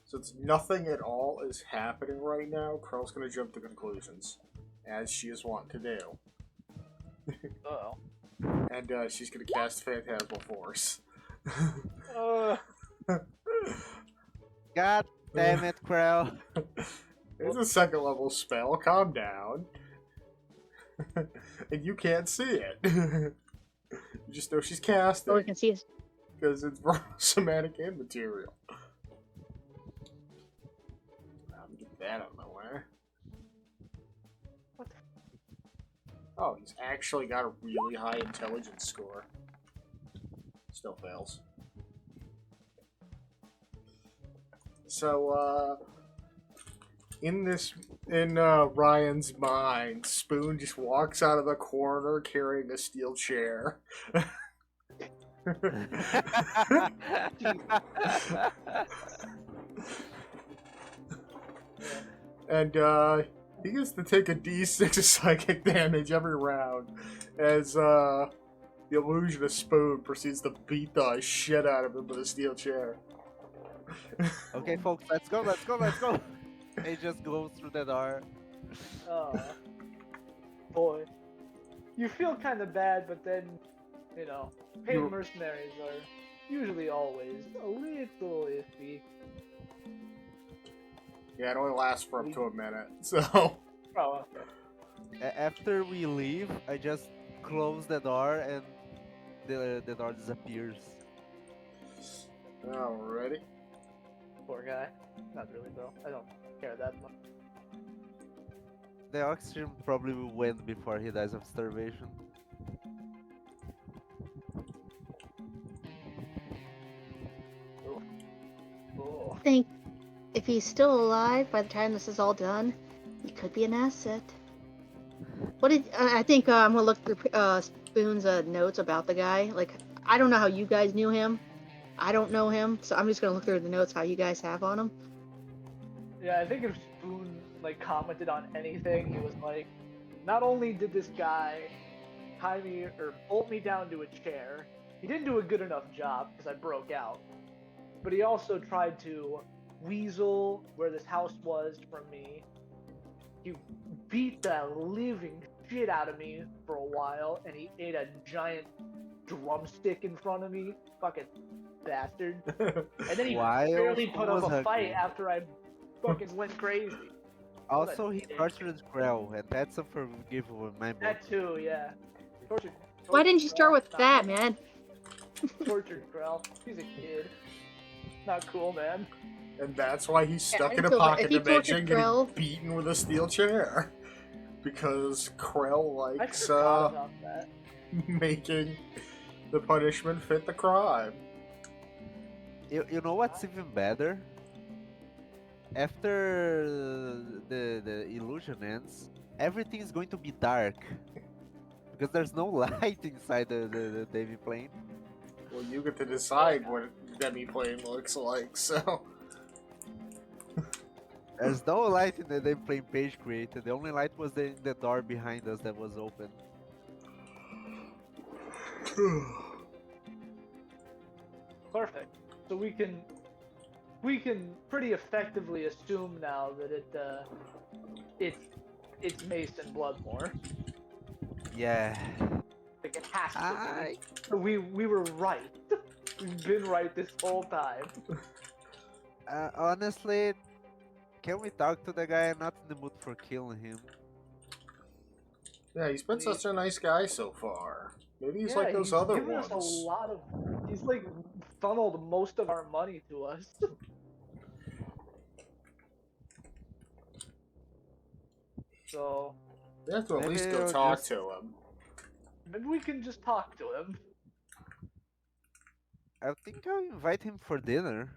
since nothing at all is happening right now, Krell's gonna jump to conclusions, as she is wont to do. Uh-oh. And she's gonna cast Phantasmal Force. God damn it, Krell. It's a second level spell, calm down. And you can't see it. You just know she's casting. All we can see is Because it's somatic and material. Get that out of my way. What? Oh, he's actually got a really high intelligence score. Still fails. So, in Ryan's mind, Spoon just walks out of the corner carrying a steel chair. And he gets to take a d6 of psychic damage every round as the illusion of Spoon proceeds to beat the shit out of him with a steel chair. Okay, folks, let's go, let's go, let's go. He just goes through the door. Boy. You feel kind of bad, but then, you know, paid mercenaries are usually always a little iffy. Yeah, it only lasts for up to a minute, so... Oh, After we leave, I just close the door and the door disappears. Alrighty. poor guy. Not really, though. I don't care that much. The oxygen probably went before he dies of starvation. Oh. I think if he's still alive by the time this is all done, he could be an asset. I think I'm gonna look through Spoon's notes about the guy. Like, I don't know how you guys knew him. I don't know him, so I'm just gonna look through the notes how you guys have on him. Yeah, I think if Spoon, like, commented on anything, he was like, not only did this guy tie me, or bolt me down to a chair, he didn't do a good enough job, because I broke out, but he also tried to weasel where this house was from me. He beat the living shit out of me for a while, and he ate a giant drumstick in front of me. Fucking bastard. And then he Why barely also put up was a fight hungry? after I fucking went crazy. Also, he dick. tortured Krell, and that's unforgivable in my book. That too, yeah. Tortured Why didn't you start Krell, with not that, cool. man? Tortured Krell. He's a kid. Not cool, man. And that's why he's stuck Yeah, in a so pocket if he dimension tortured getting Krell- beaten with a steel chair. Because Krell I likes forgot about that. making the punishment fit the crime. You know what's even better? after the illusion ends, everything's going to be dark because there's no light inside the Davy plane. Well, you get to decide what demi-plane looks like, so... There's no light in the Davy plane page created. The only light was in the door behind us that was open. Perfect. So we can pretty effectively assume now that it's Mace and Bloodmore. Yeah. Like it has to I be. So we were right. We've been right this whole time. honestly, can we talk to the guy? I'm not in the mood for killing him. Yeah, he's been such a nice guy so far. Maybe he's Yeah, like those other given ones. us a lot of. He's like funneled most of our money to us. So We have to at least Maybe go I'll talk just- to him. maybe we can just talk to him. I think I'll invite him for dinner.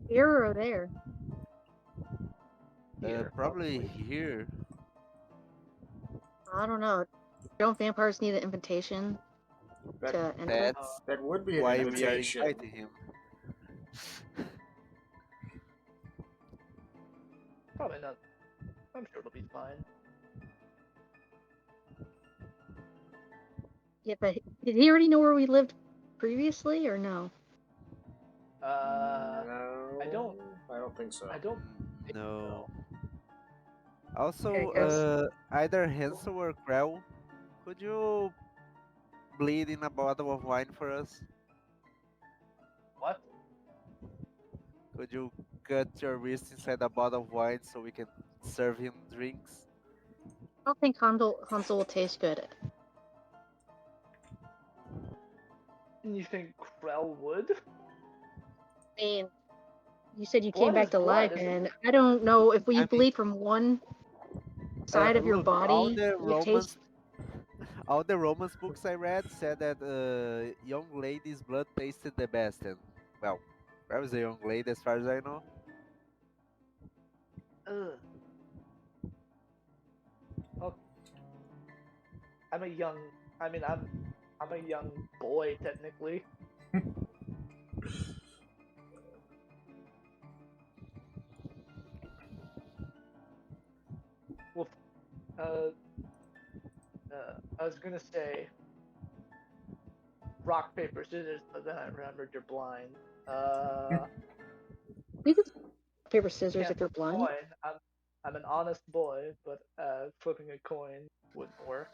Here or there? Here, Probably here. I don't know. Don't vampires need an invitation That, to enter? That's that would be an why we are invitation. inviting him. Probably not. I'm sure it'll be fine. Yeah, but did he already know where we lived previously, or no? No, I don't think so. I don't think No. so. Also, Okay, 'cause- either Hansel or Krell, could you bleed in a bottle of wine for us? What? Could you cut your wrist inside a bottle of wine so we can serve him drinks? I don't think Hansel will taste good. You think Krell would? I mean, you said you Blood came back is to blood, life, isn't and I don't know if I you mean- bleed from one side of your Look, all body, the you taste. all the Romance books I read said that young lady's blood tasted the best, and well, I was a young lady as far as I know. Ugh. Oh. I'm a young boy technically. Well, I was gonna say rock paper scissors, but then I remembered you're blind. We could paper scissors Can't if you're flip a blind. coin. I'm an honest boy, but flipping a coin wouldn't work.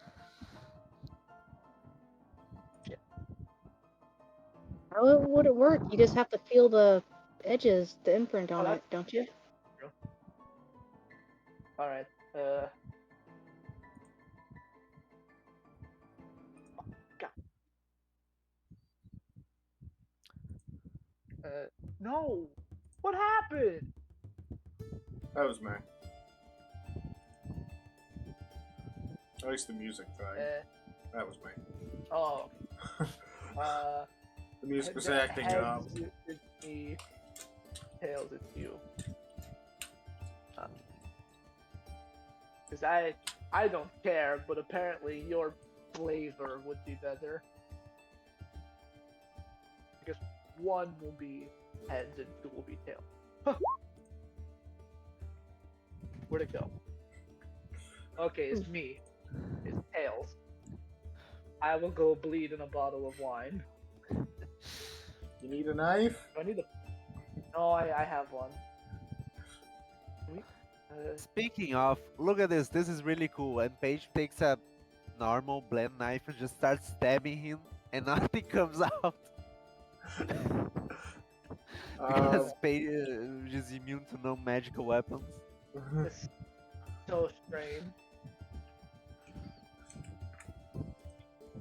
How would it work? You just have to feel the edges, the imprint on Oh, it, don't you? All right. God. No. What happened? That was me. At least the music thing. That was me. Oh. The music was Heads, acting up. It's me. Tails, it's you. Because I don't care, but apparently your flavor would be better. Because one will be heads and two will be tails. Where'd it go? Okay, it's me. It's tails. I will go bleed in a bottle of wine. You need a knife? Do I need a... No, I have one. Speaking of, look at this. This is really cool. And Paige takes a normal blunt knife and just starts stabbing him, and nothing comes out. Because Paige is immune to no magical weapons. It's so strange.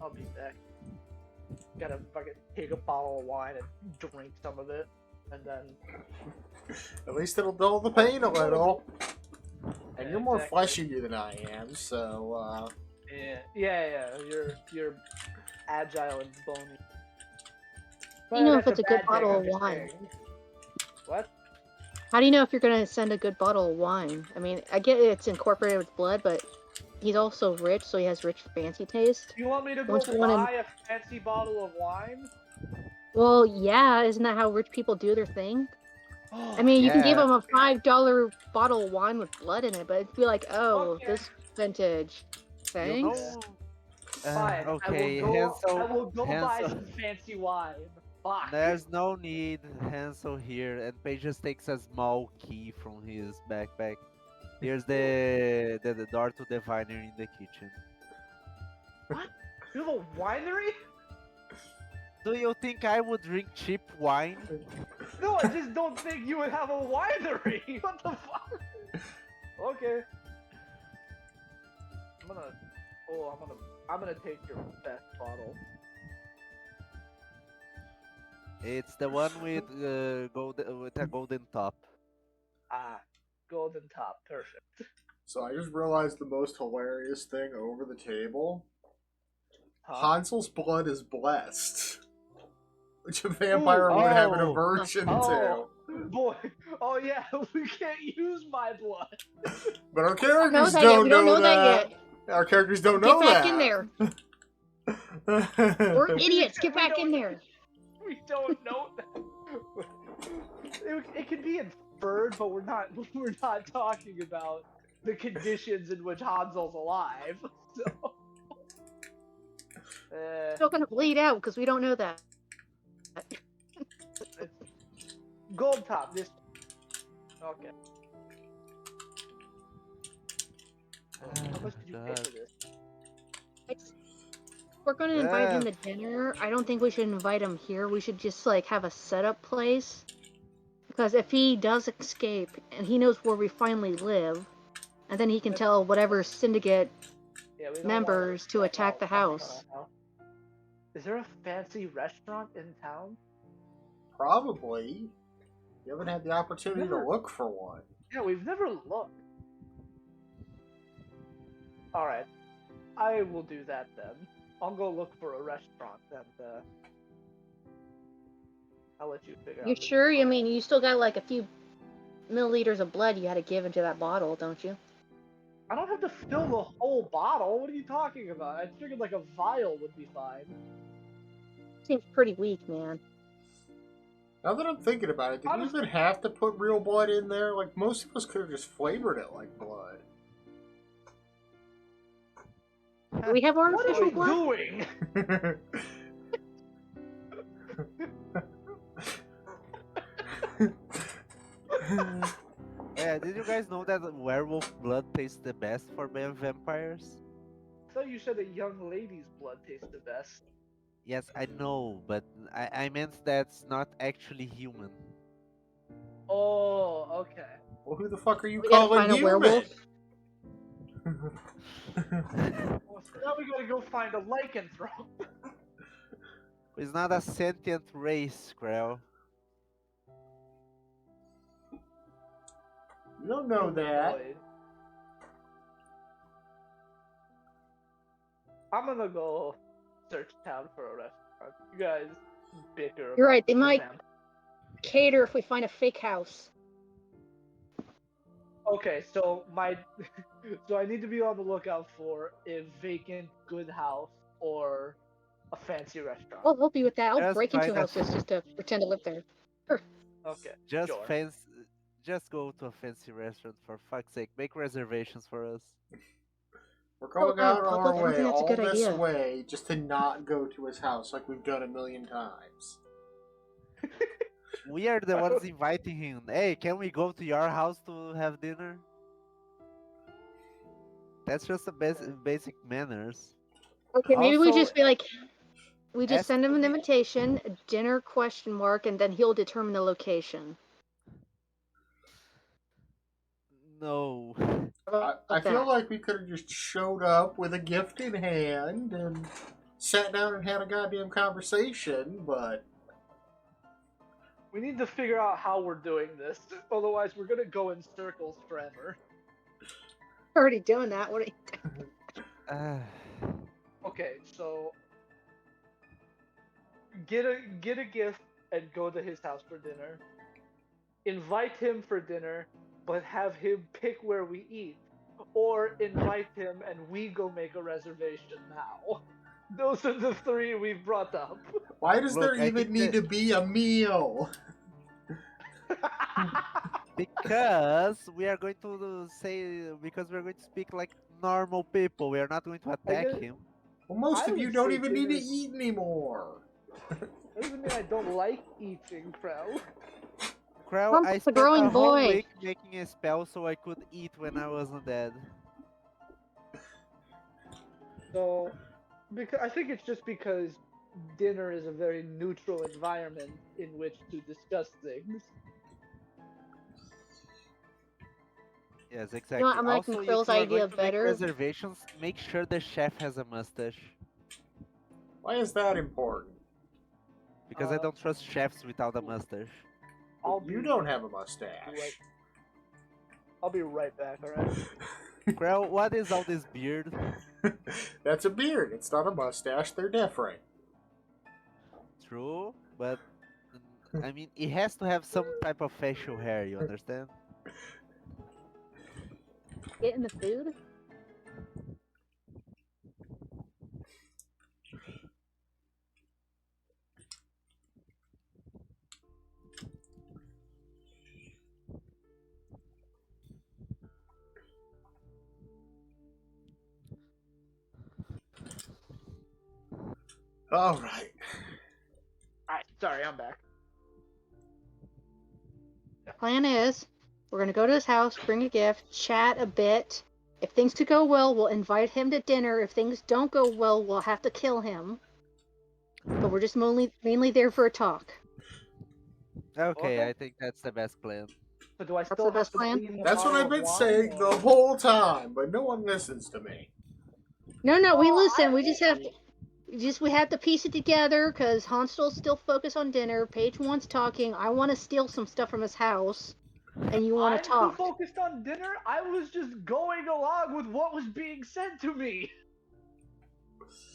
I'll be back. Gotta fucking take a bottle of wine and drink some of it, and then... At least it'll dull the pain a little. And Yeah, you're more exactly. fleshier than I am, so Yeah. You're agile and bony. You know if That's it's a good bad thing, bottle I'm of just wine. saying. What? How do you know if you're gonna send a good bottle of wine? I mean, I get it's incorporated with blood, but he's also rich, so he has rich, fancy taste. You want me to go Don't you want him? buy a fancy bottle of wine? Well, yeah, isn't that how rich people do their thing? I mean, you can give Yeah, him a $5 bottle of wine with blood in it, but it'd be like, oh, Okay. this vintage. you Thanks. know. Fine. Okay, I will go buy Hansel. some fancy wine. Fuck. There's no need, Hansel here, and Paige just takes a small key from his backpack. Here's the door to the winery in the kitchen. What? You have a winery? Do you think I would drink cheap wine? No, I just don't think you would have a winery. What the fuck? Okay. I'm gonna take your best bottle. It's the one with with a golden top. Ah, golden top, perfect. So I just realized the most hilarious thing over the table. Huh? Hansel's blood is blessed, which a vampire Ooh, would have an oh. aversion Oh, to. boy. Oh yeah, we can't use my blood. But our Know characters that yet? don't We don't know that that. yet. Our characters don't Get know back that. in there. We're idiots. Get back in there. We don't know that. It could be inferred, but we're not talking about the conditions in which Hansel's alive. So, Still gonna bleed out because we don't know that. gold top. This. Okay. How much did you pay God. for this? We're gonna invite him to dinner. I don't think we should invite him here. We should just like have a setup place. Because if he does escape and he knows where we finally live, and then he can tell whatever syndicate Yeah, we don't members to attack the house. Is there a fancy restaurant in town? Probably. You haven't had the opportunity to look for one. Yeah, we've never looked. Alright. I will do that then. I'll go look for a restaurant and I'll let you figure You out. sure? I mean, you still got like a few milliliters of blood you had to give into that bottle, don't you? I don't have to fill the whole bottle. What are you talking about? I figured like a vial would be fine. Seems pretty weak, man. Now that I'm thinking about it, did we even have to put real blood in there? Like, most of us could have just flavored it like blood. Do we have What artificial are we blood? doing? Yeah, did you guys know that werewolf blood tastes the best for vampires? I thought you said a young lady's blood tastes the best. Yes, I know, but I meant that's not actually human. Oh, okay. Well, who the fuck are you We gotta calling find a human? werewolf. Well, so now we gotta go find a lycanthrope. It's not a sentient race, Krell. You don't know that. Boy. I'm gonna go search town for a restaurant. You guys bicker. You're about right, they the might vamp- cater if we find a fake house. Okay, so so I need to be on the lookout for a vacant good house or a fancy restaurant. I'll help you with that. I'll Just break into find a- houses just to pretend to live there. Okay, Just sure. just go to a fancy restaurant for fuck's sake. Make reservations for us. We're going Oh, out of public, our I don't way, think that's a all good this idea. way, just to not go to his house like we've done a million times. We are the ones inviting him. Hey, can we go to your house to have dinner? That's just a basic manners. Okay, maybe we Also, just be like, we just ask send him an the- invitation, a dinner ? And then he'll determine the location. No. I feel like we could have just showed up with a gift in hand and sat down and had a goddamn conversation, but We need to figure out how we're doing this. Otherwise, we're gonna go in circles forever. Already doing that. What? Okay, so get a gift and go to his house for dinner. invite him for dinner, but have him pick where we eat, or invite him and we go make a reservation now. Those are the three we've brought up. Why does there Look, I even think need that to be a meal? because we are going to say because we're going to speak like normal people. We are not going to I attack guess him. Well, most I of you would don't say even need to dinner's- eat anymore. doesn't mean I don't like eating, Krell. Krell, Trump's I a spent growing a whole boy. week making a spell so I could eat when I wasn't dead. So, because I think it's just because dinner is a very neutral environment in which to discuss things. Yes, You know what? exactly. I'm liking Also, if Krill's you are going idea to make better. reservations, make sure the chef has a mustache. Why is that important? Because I don't trust chefs without a mustache. You don't have a mustache. I'll be right back, alright? Krell, what is all this beard? That's a beard. It's not a mustache. They're different. True, but I mean, it has to have some type of facial hair, you understand? Get in the food? All right. Alright, sorry, I'm back. Plan is, we're gonna go to his house, bring a gift, chat a bit. If things could go well, we'll invite him to dinner. If things don't go well, we'll have to kill him. But we're just mainly there for a talk. Okay, Okay. I think that's the best plan. So do I That's still the have best to plan? clean the That's what bottle I've of been wine, saying or- the whole time, but no one listens to me. No, we Oh, listen. I We just have do. to. We have to piece it together because Hansel's still focused on dinner. Paige wants talking. I want to steal some stuff from his house, and you want I'm to too talk. focused on dinner. I was just going along with what was being said to me.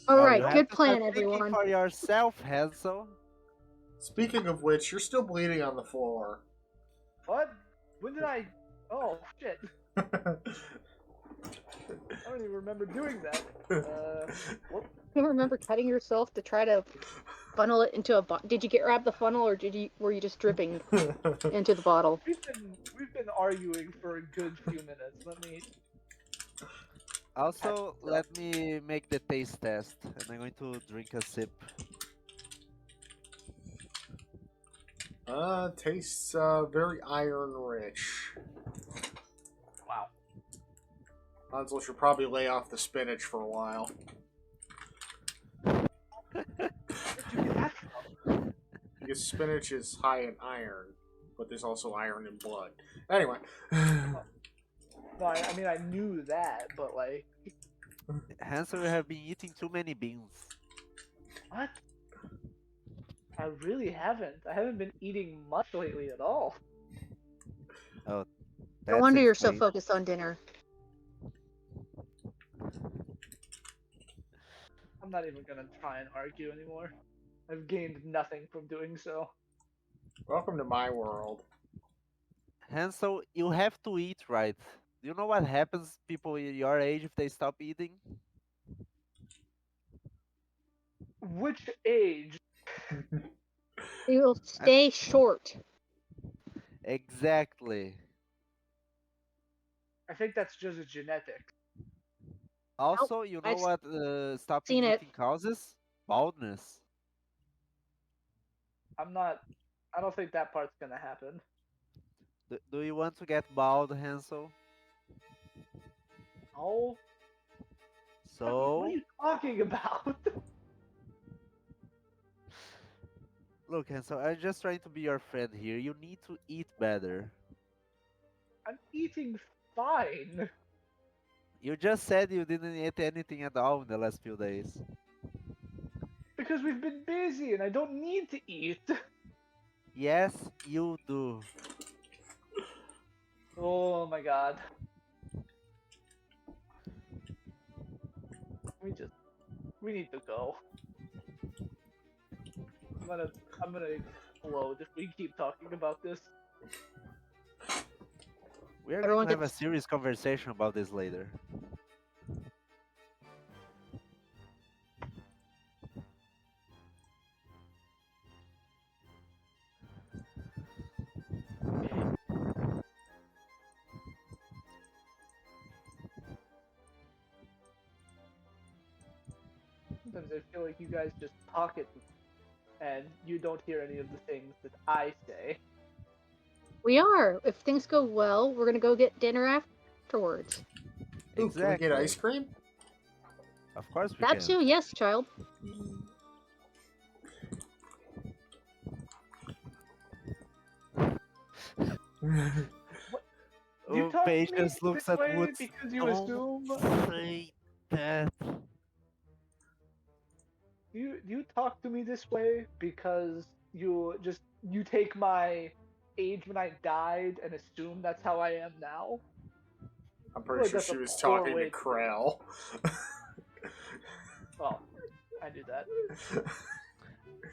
All Well, right, you have good to plan, start thinking everyone. for yourself, Hansel. Speaking of which, you're still bleeding on the floor. What? When did I? Oh shit! I don't even remember doing that. What? You remember cutting yourself to try to funnel it into a bottle? Did you grab the funnel, or were you just dripping into the bottle? We've been arguing for a good few minutes. Let me. Also, let me make the taste test, and I'm going to drink a sip. Tastes very iron rich. Wow. Hansel should probably lay off the spinach for a while. Where'd you get that from? Because spinach is high in iron, but there's also iron in blood. Anyway. No, I mean I knew that, but like, Hansel, you have been eating too many beans. what? I really haven't. I haven't been eating much lately at all. Oh, No that's wonder you're so explained. focused on dinner. I'm not even gonna try and argue anymore. I've gained nothing from doing so. Welcome to my world. Hansel, you have to eat right. Do you know what happens people your age if they stop eating? Which age? You'll stay short. Exactly. I think that's just a genetic. Also, you know I've what stopping seen it. eating causes? Baldness. I'm not. I don't think that part's gonna happen. Do you want to get bald, Hansel? Oh, what are So, you talking about? look, Hansel, I'm just trying to be your friend here. You need to eat better. I'm eating fine. You just said you didn't eat anything at all in the last few days. Because we've been busy and I don't need to eat. Yes, you do. Oh my god. We need to go. I'm gonna explode if we keep talking about this. We are going Everyone to have a gets serious conversation about this later. Sometimes I feel like you guys just talk at me, and you don't hear any of the things that I say. We are. If things go well, we're gonna go get dinner afterwards. Ooh, can we get Exactly. ice cream? Of course we That can. too, yes, child. You Oh, talk Paige to me just looks this at way Woods. because you Don't assume. say that. You talk to me this way because you take my age when I died and assume that's how I am now. I'm I feel pretty like sure that's she a was poor talking way to do it. Krell. Oh, I do that.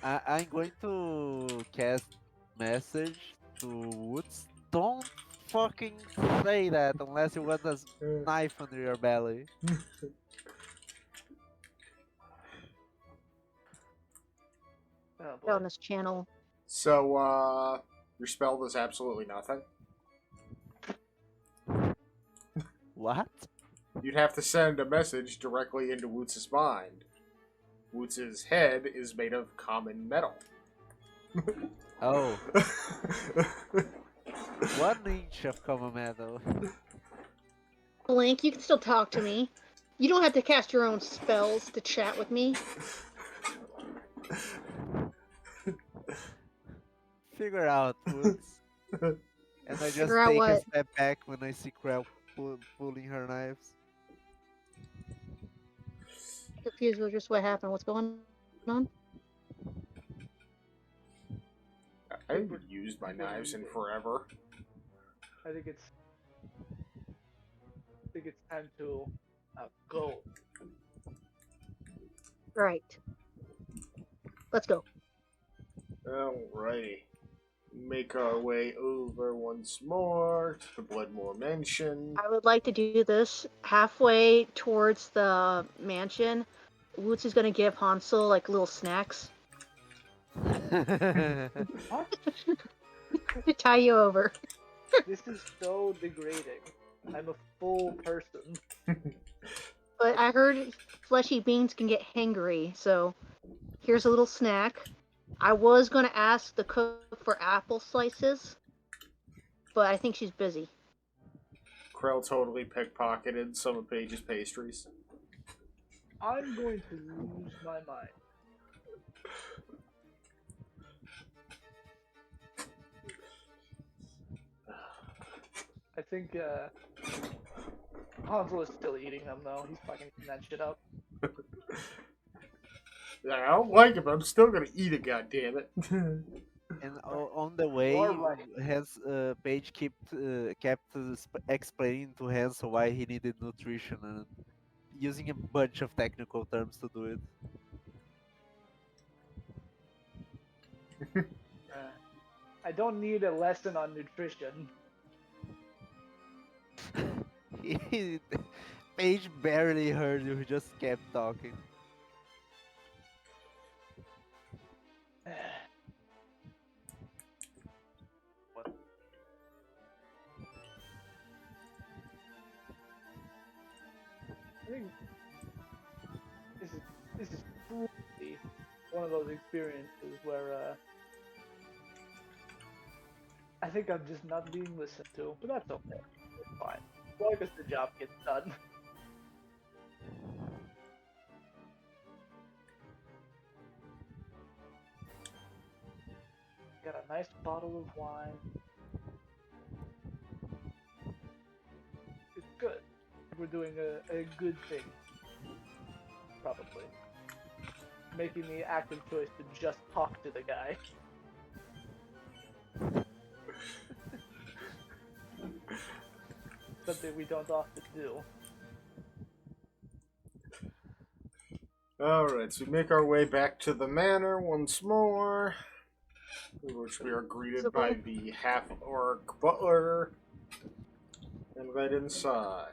I'm going to cast message to Woods. Don't fucking say that unless you want a knife under your belly. Oh On boy. this channel. So, your spell does absolutely nothing. What? You'd have to send a message directly into Woots's mind. Woots's head is made of common metal. Oh, 1 inch of common metal. Blink, you can still talk to me. You don't have to cast your own spells to chat with me. Figure out, Woods. And I just Figure out take a what? step back when I see Krell pulling her knives. Confused with just what happened. What's going on? I haven't used my knives in forever. I think it's time to go. Right. Let's go. Alrighty. Make our way over once more to the Bloodmore Mansion. I would like to do this halfway towards the mansion. Woots is gonna give Hansel like little snacks What? to tie you over. This is so degrading. I'm a full person. But I heard fleshy beings can get hangry, so here's a little snack. I was gonna ask the cook for apple slices, but I think she's busy. Krell totally pickpocketed some of Paige's pastries. I'm going to lose my mind. I think Hansel is still eating them though. He's fucking eating that shit up. Yeah, I don't like it, but I'm still gonna eat it, goddammit. And on the way, You're right. Paige kept explaining to Hansel why he needed nutrition and using a bunch of technical terms to do it. I don't need a lesson on nutrition. Paige barely heard you, he just kept talking. What? I think this is truly one of those experiences where I think I'm just not being listened to, but that's okay. It's fine. As long as the job gets done. Got a nice bottle of wine. It's good. We're doing a good thing. Probably. Making the active choice to just talk to the guy. Something we don't often do. Alright, so we make our way back to the manor once more, in which we are greeted by the half-orc butler. And right inside.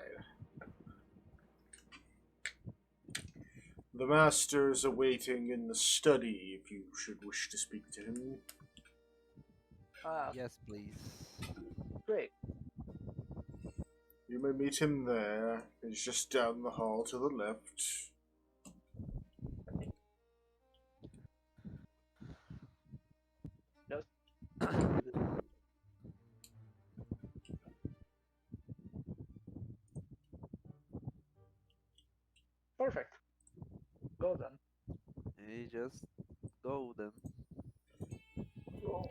The master is awaiting in the study if you should wish to speak to him. Yes, please. Great. You may meet him there. He's just down the hall to the left. No. Perfect. Go then. You just go then. Oh.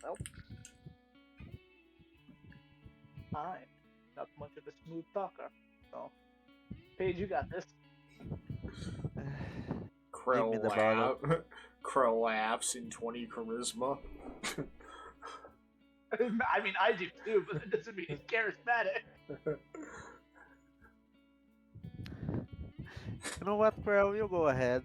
Well, I'm not much of a smooth talker, so Paige, you got this. Give me the bottle. Krell laughs in 20 charisma. I mean, I do too, but that doesn't mean he's charismatic. You know what, Pearl? You go ahead.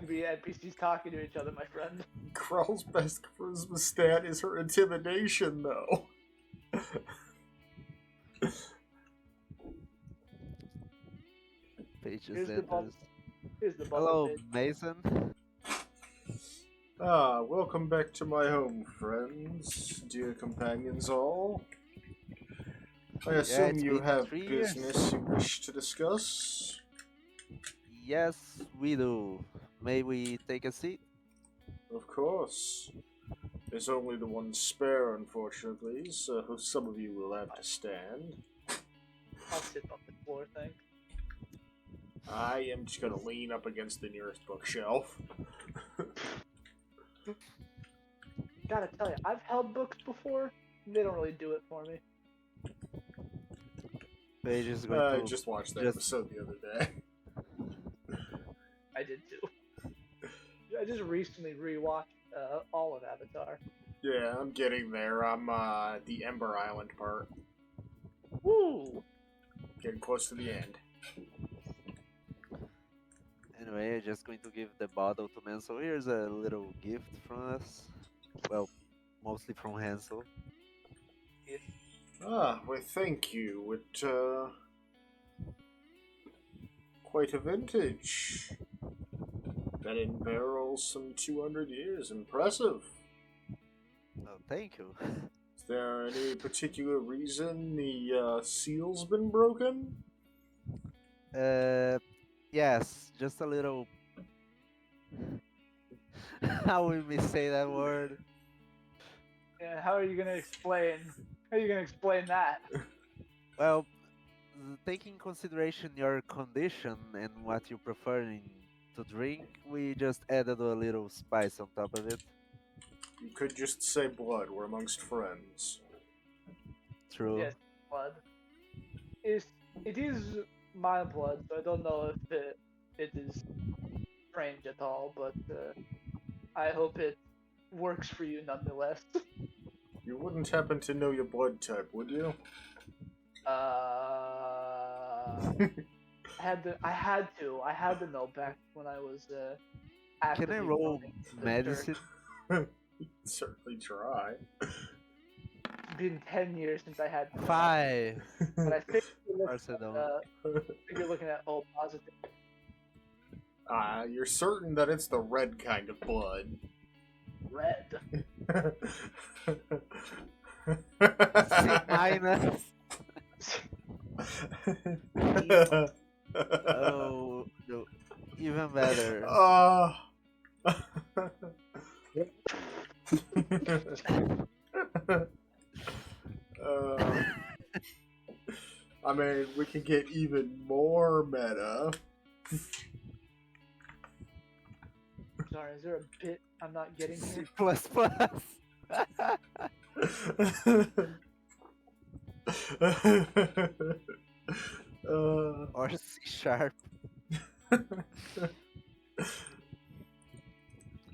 The NPCs talking to each other, my friend. Krell's best charisma stat is her intimidation, though. Pages Here's the bubble. enters. Here's the bubble. Hello, Paige. Mason. Welcome back to my home, friends, dear companions all. I assume it's you been have 3 years. business you wish to discuss. Yes, we do. May we take a seat? Of course. There's only the one spare, unfortunately, so some of you will have to stand. I'll sit on the floor, thanks. I am just gonna lean up against the nearest bookshelf. Gotta tell you, I've held books before. They don't really do it for me. Paige is going I to just watched that just- episode the other day. I did too. I just recently rewatched all of Avatar. Yeah, I'm getting there. I'm the Ember Island part. Woo! Getting close to the end. Anyway, I'm just going to give the bottle to Hansel. Here's a little gift from us. Well, mostly from Hansel. Well, thank you. It, quite a vintage. Been in barrels some 200 years. Impressive. Oh, thank you. Is there any particular reason the, seal's been broken? Yes, just a little. How will we say that word? Yeah, how are you gonna explain? How are you gonna explain that? Well, taking in consideration your condition and what you prefer to drink, we just added a little spice on top of it. You could just say blood. We're amongst friends. True. Yes, blood. It is my blood, so I don't know if it is strange at all, but I hope it works for you nonetheless. You wouldn't happen to know your blood type, would you? I had to know back when I was Can actively I roll building the medicine? Certainly try. church. It's been 10 years since I had to know. 5. But I think Arsenal. you're looking at O positive. You're certain that it's the red kind of blood. Red. C minus. Oh, no. Even better. I mean, we can get even more meta. Sorry, is there a bit I'm not getting C here? plus plus. Or C sharp.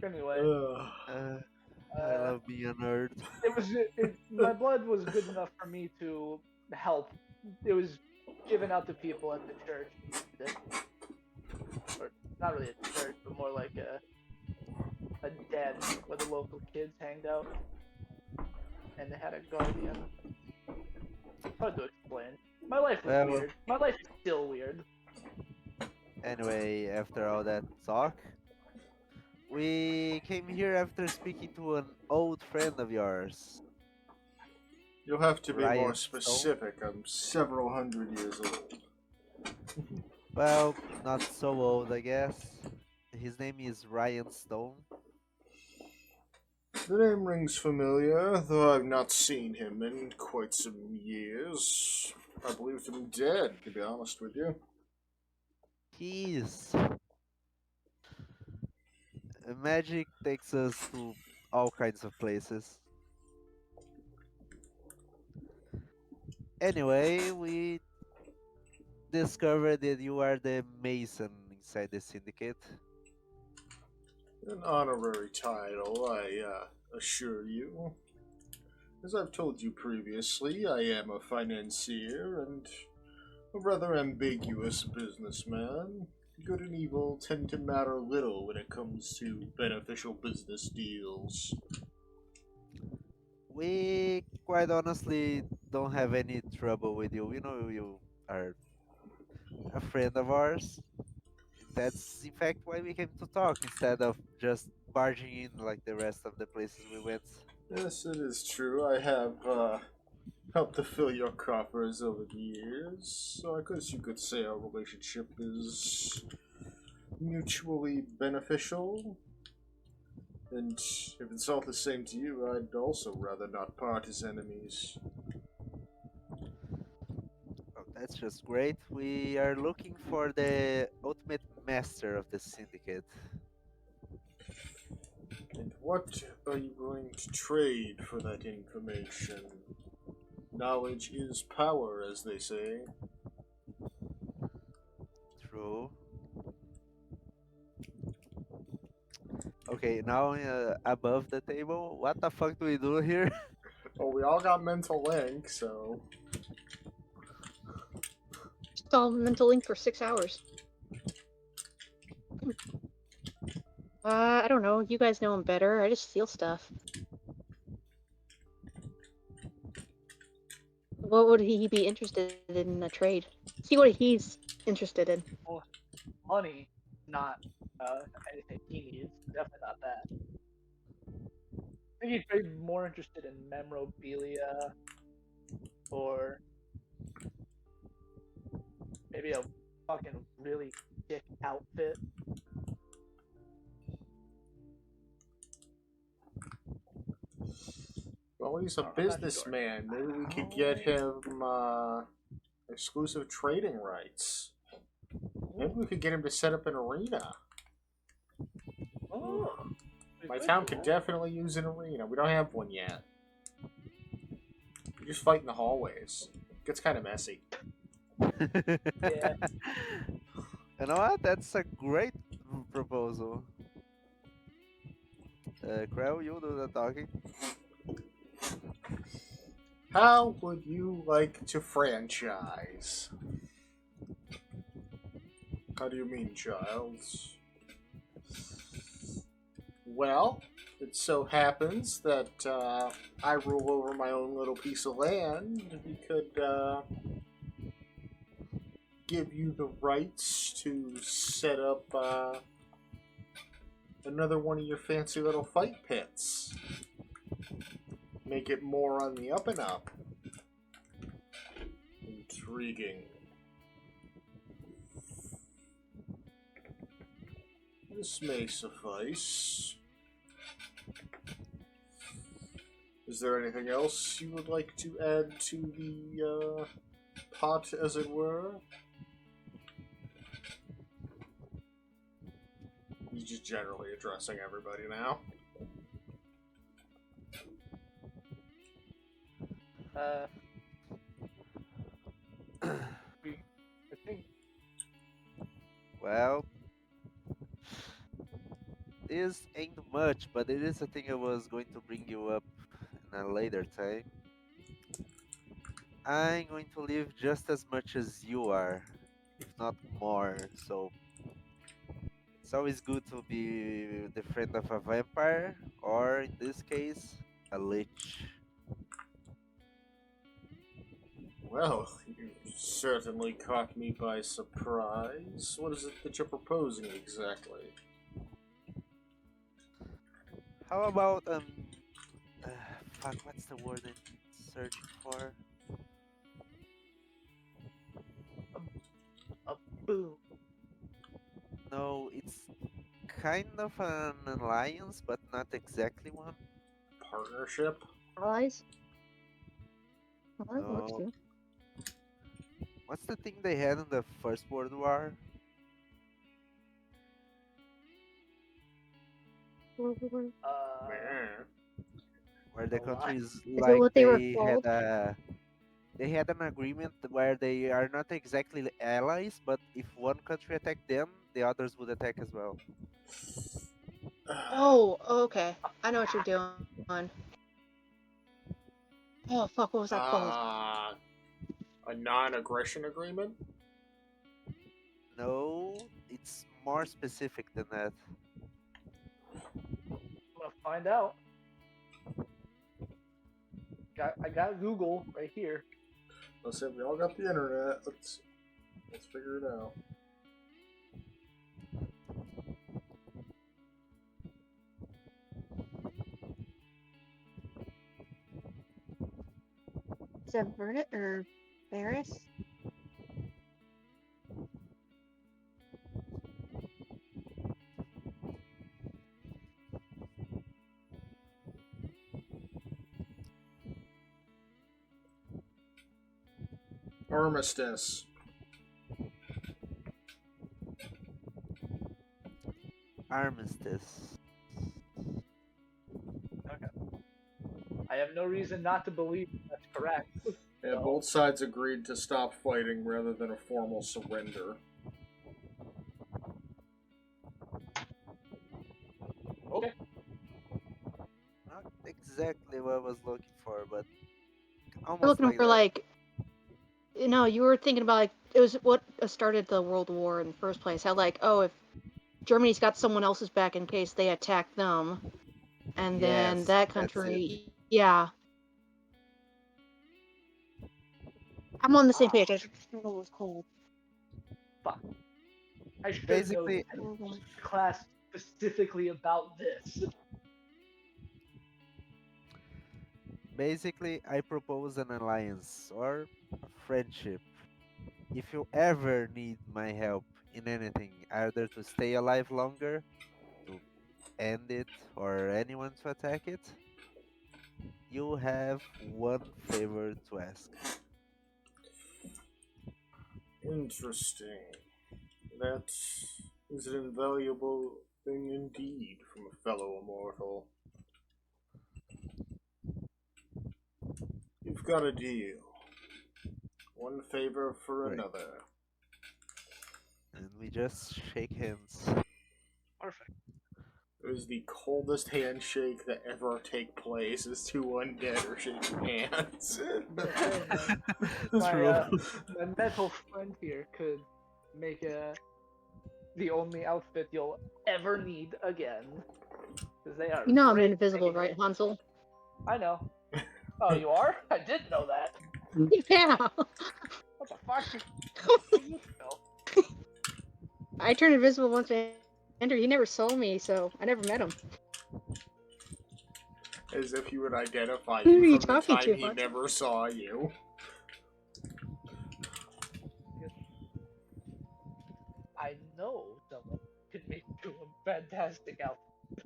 Anyway, I love being a nerd. my blood was good enough for me to help it was given out to people at the church, or not really a church, but more like a den where the local kids hanged out, and they had a guardian. Hard to explain. My life was Well, weird. My life is still weird. anyway, after all that talk, we came here after speaking to an old friend of yours, You'll have to be more Ryan Stone. specific. I'm several hundred years old. Well, not so old, I guess. His name is Ryan Stone. The name rings familiar, though I've not seen him in quite some years. I believed him dead, to be honest with you. He's magic takes us to all kinds of places. Anyway, we discovered that you are the Mason inside the syndicate. An honorary title, I assure you. As I've told you previously, I am a financier and a rather ambiguous businessman. Good and evil tend to matter little when it comes to beneficial business deals. We quite honestly don't have any trouble with you. You know, you are a friend of ours. That's in fact why we came to talk instead of just barging in like the rest of the places we went. Yes, it is true. I have helped to fill your coffers over the years, so I guess you could say our relationship is mutually beneficial. And if it's all the same to you, I'd also rather not part as enemies. Oh, that's just great. We are looking for the ultimate master of the syndicate. And what are you going to trade for that information? Knowledge is power, as they say. True. Okay, now above the table, what the fuck do we do here? Oh, we all got mental link, so Just all mental link for 6 hours. I don't know. You guys know him better. I just steal stuff. What would he be interested in a trade? See what he's interested in. Well, money, not anything he needs. Definitely not that. I think he's very more interested in memorabilia or maybe a fucking really sick outfit. well, he's a I'm not sure. businessman. Maybe we could get him exclusive trading rights. Maybe we could get him to set up an arena. Oh, My town could definitely use an arena. We don't have one yet. We just fight in the hallways. It gets kind of messy. Yeah. You know what? That's a great proposal. Krell, you do the talking. How would you like to franchise? How do you mean, Giles? Well, it so happens that I rule over my own little piece of land. We could give you the rights to set up another one of your fancy little fight pits. Make it more on the up and up. Intriguing. This may suffice. Is there anything else you would like to add to the pot, as it were? He's just generally addressing everybody now. I think Well, this ain't much, but it is a thing I was going to bring you up in a later time. I'm going to live just as much as you are, if not more. So it's always good to be the friend of a vampire, or in this case, a lich. Well, you certainly caught me by surprise. What is it that you're proposing exactly? How about uh, fuck, what's the word I'm searching for? A boom. No, it's kind of an alliance, but not exactly one. Partnership? Allies? Well, that works No, too. what's the thing they had in the First World War? Meh. Where the A lot. countries Is it like what they were called? they had an agreement where they are not exactly allies, but if one country attacked them, the others would attack as well. Oh, okay. I know what you're doing. Oh, fuck, what was that called? A non-aggression agreement? No, it's more specific than that. I'm gonna find out. I got Google right here. Let's say we all got the internet. Let's figure it out. Is that Vernet or Varys? Armistice. Armistice. I have no reason not to believe that's correct. Yeah, So, both sides agreed to stop fighting rather than a formal surrender. okay. Not exactly what I was looking for, but You're almost looking like for, that. like, no, you were thinking about, like, it was what started the World War in the first place. How, like, oh, if Germany's got someone else's back in case they attack them, and then Yes, that that's it. country, yeah. I'm on the same page. I just don't know what it's called. Fuck. I should know Basically, this class specifically about this. basically, I propose an alliance or a friendship. If you ever need my help in anything, either to stay alive longer, to end it, or anyone to attack it, you have one favor to ask. Interesting. That is an invaluable thing indeed from a fellow immortal. You've got a deal. One favor for Great. another. And we just shake hands. Perfect. It was the coldest handshake that ever take place as two undead are shaking hands. My, True. my metal friend here could make the only outfit you'll ever need again. Because they are You know I'm great invisible, making right, it. Hansel? I know. Oh, you are? I didn't know that. Yeah. What the fuck? You know. I turned invisible once I entered. He never saw me, so I never met him. As if he would identify Who are you you from the talking time to, he Hansel? never saw you. I know someone could make you a fantastic outfit.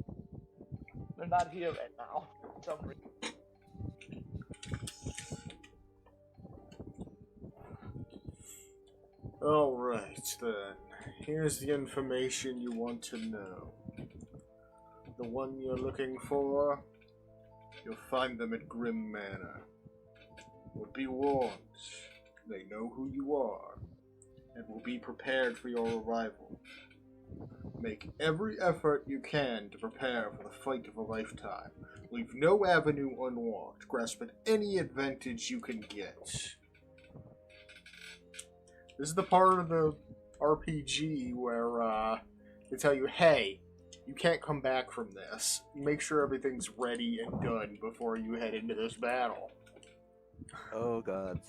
They're not here right now. For some reason. Alright then. Here's the information you want to know. The one you're looking for, you'll find them at Grim Manor. But be warned, they know who you are, and will be prepared for your arrival. Make every effort you can to prepare for the fight of a lifetime. Leave no avenue unwalked. Grasp at any advantage you can get. This is the part of the RPG where they tell you, hey, you can't come back from this. Make sure everything's ready and done before you head into this battle. Oh god.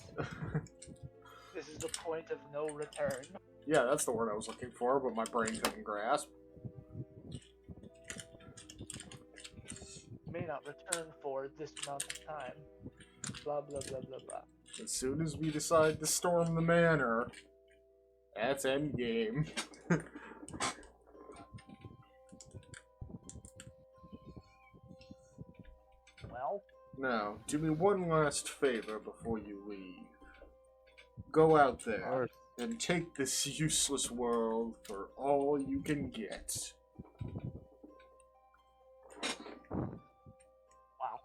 This is the point of no return. Yeah, that's the word I was looking for, but my brain couldn't grasp. May not return for this amount of time. Blah blah blah blah blah. As soon as we decide to storm the manor, that's Endgame. Well, Now, do me one last favor before you leave. Go out there Or and take this useless world for all you can get. wow.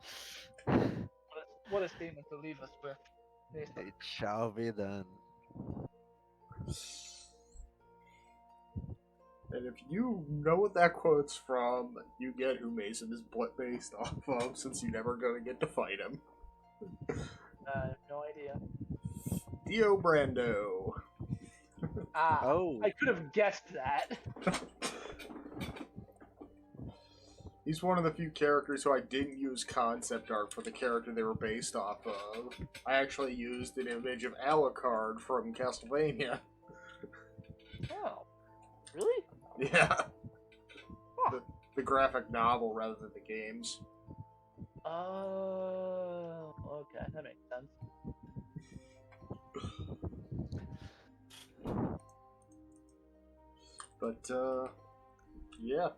What a statement to leave us with. Nathan. it shall be done. And if you know what that quote's from, you get who Mason is based off of, since you're never gonna get to fight him. No idea. Dio Brando. Ah, Oh. I could have guessed that. He's one of the few characters who I didn't use concept art for the character they were based off of. I actually used an image of Alucard from Castlevania. Oh, really? Yeah. Huh. The graphic novel rather than the games. Oh, okay, that makes sense. But, yeah.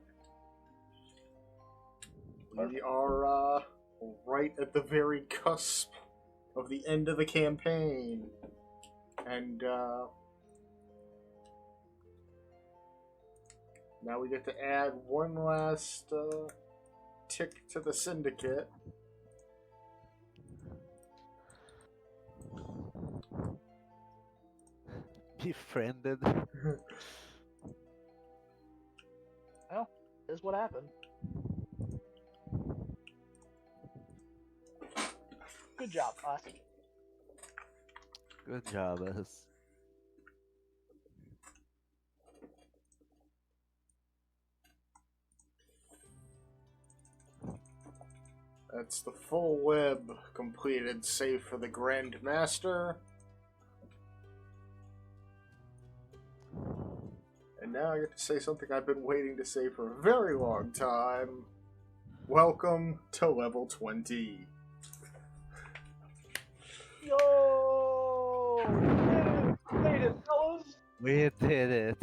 We are, right at the very cusp of the end of the campaign. And, now we get to add one last, tick to the syndicate. Befriended. Well, this is what happened. Good job, us. Good job, us. That's the full web completed, save for the Grand Master. And now I get to say something I've been waiting to say for a very long time. Welcome to level 20. Yo! We made it, fellas! We did it.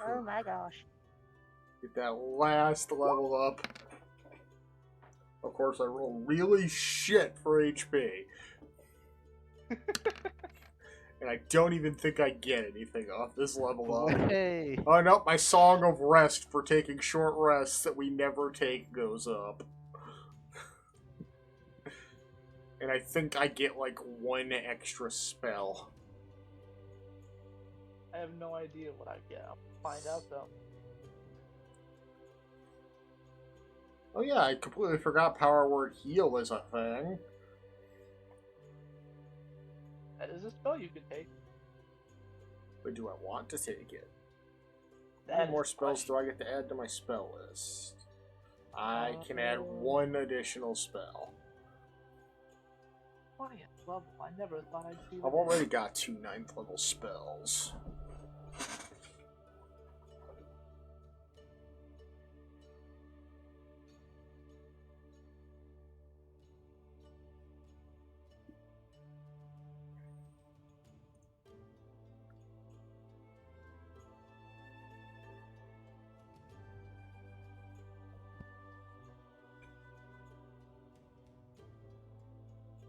Oh my gosh. Get that last level up. Of course, I roll really shit for HP. And I don't even think I get anything off this level up. Hey. Oh no, my song of rest for taking short rests that we never take goes up. And I think I get like one extra spell. I have no idea what I get. I'll find out though. Oh yeah, I completely forgot Power Word Heal is a thing. That is a spell you can take. But do I want to take it? How That many is more the spells do question. I get to add to my spell list? I can add Uh, one additional spell. 20th level. I never thought I'd see I've already got 2 9th level spells.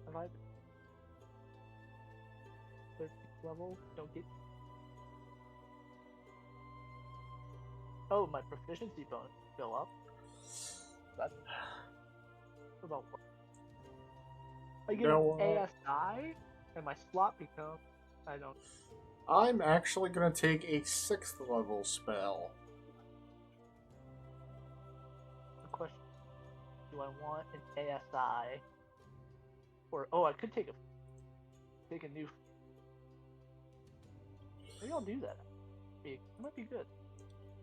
Have I 13th level? Don't get. Oh, my proficiency bonus go up. That's about what? I get No, an ASI, and my slot becomes. I don't. I'm actually going to take a 6th level spell. The question: do I want an ASI, or oh, I could take a take a new. Maybe I'll do that. It might be good.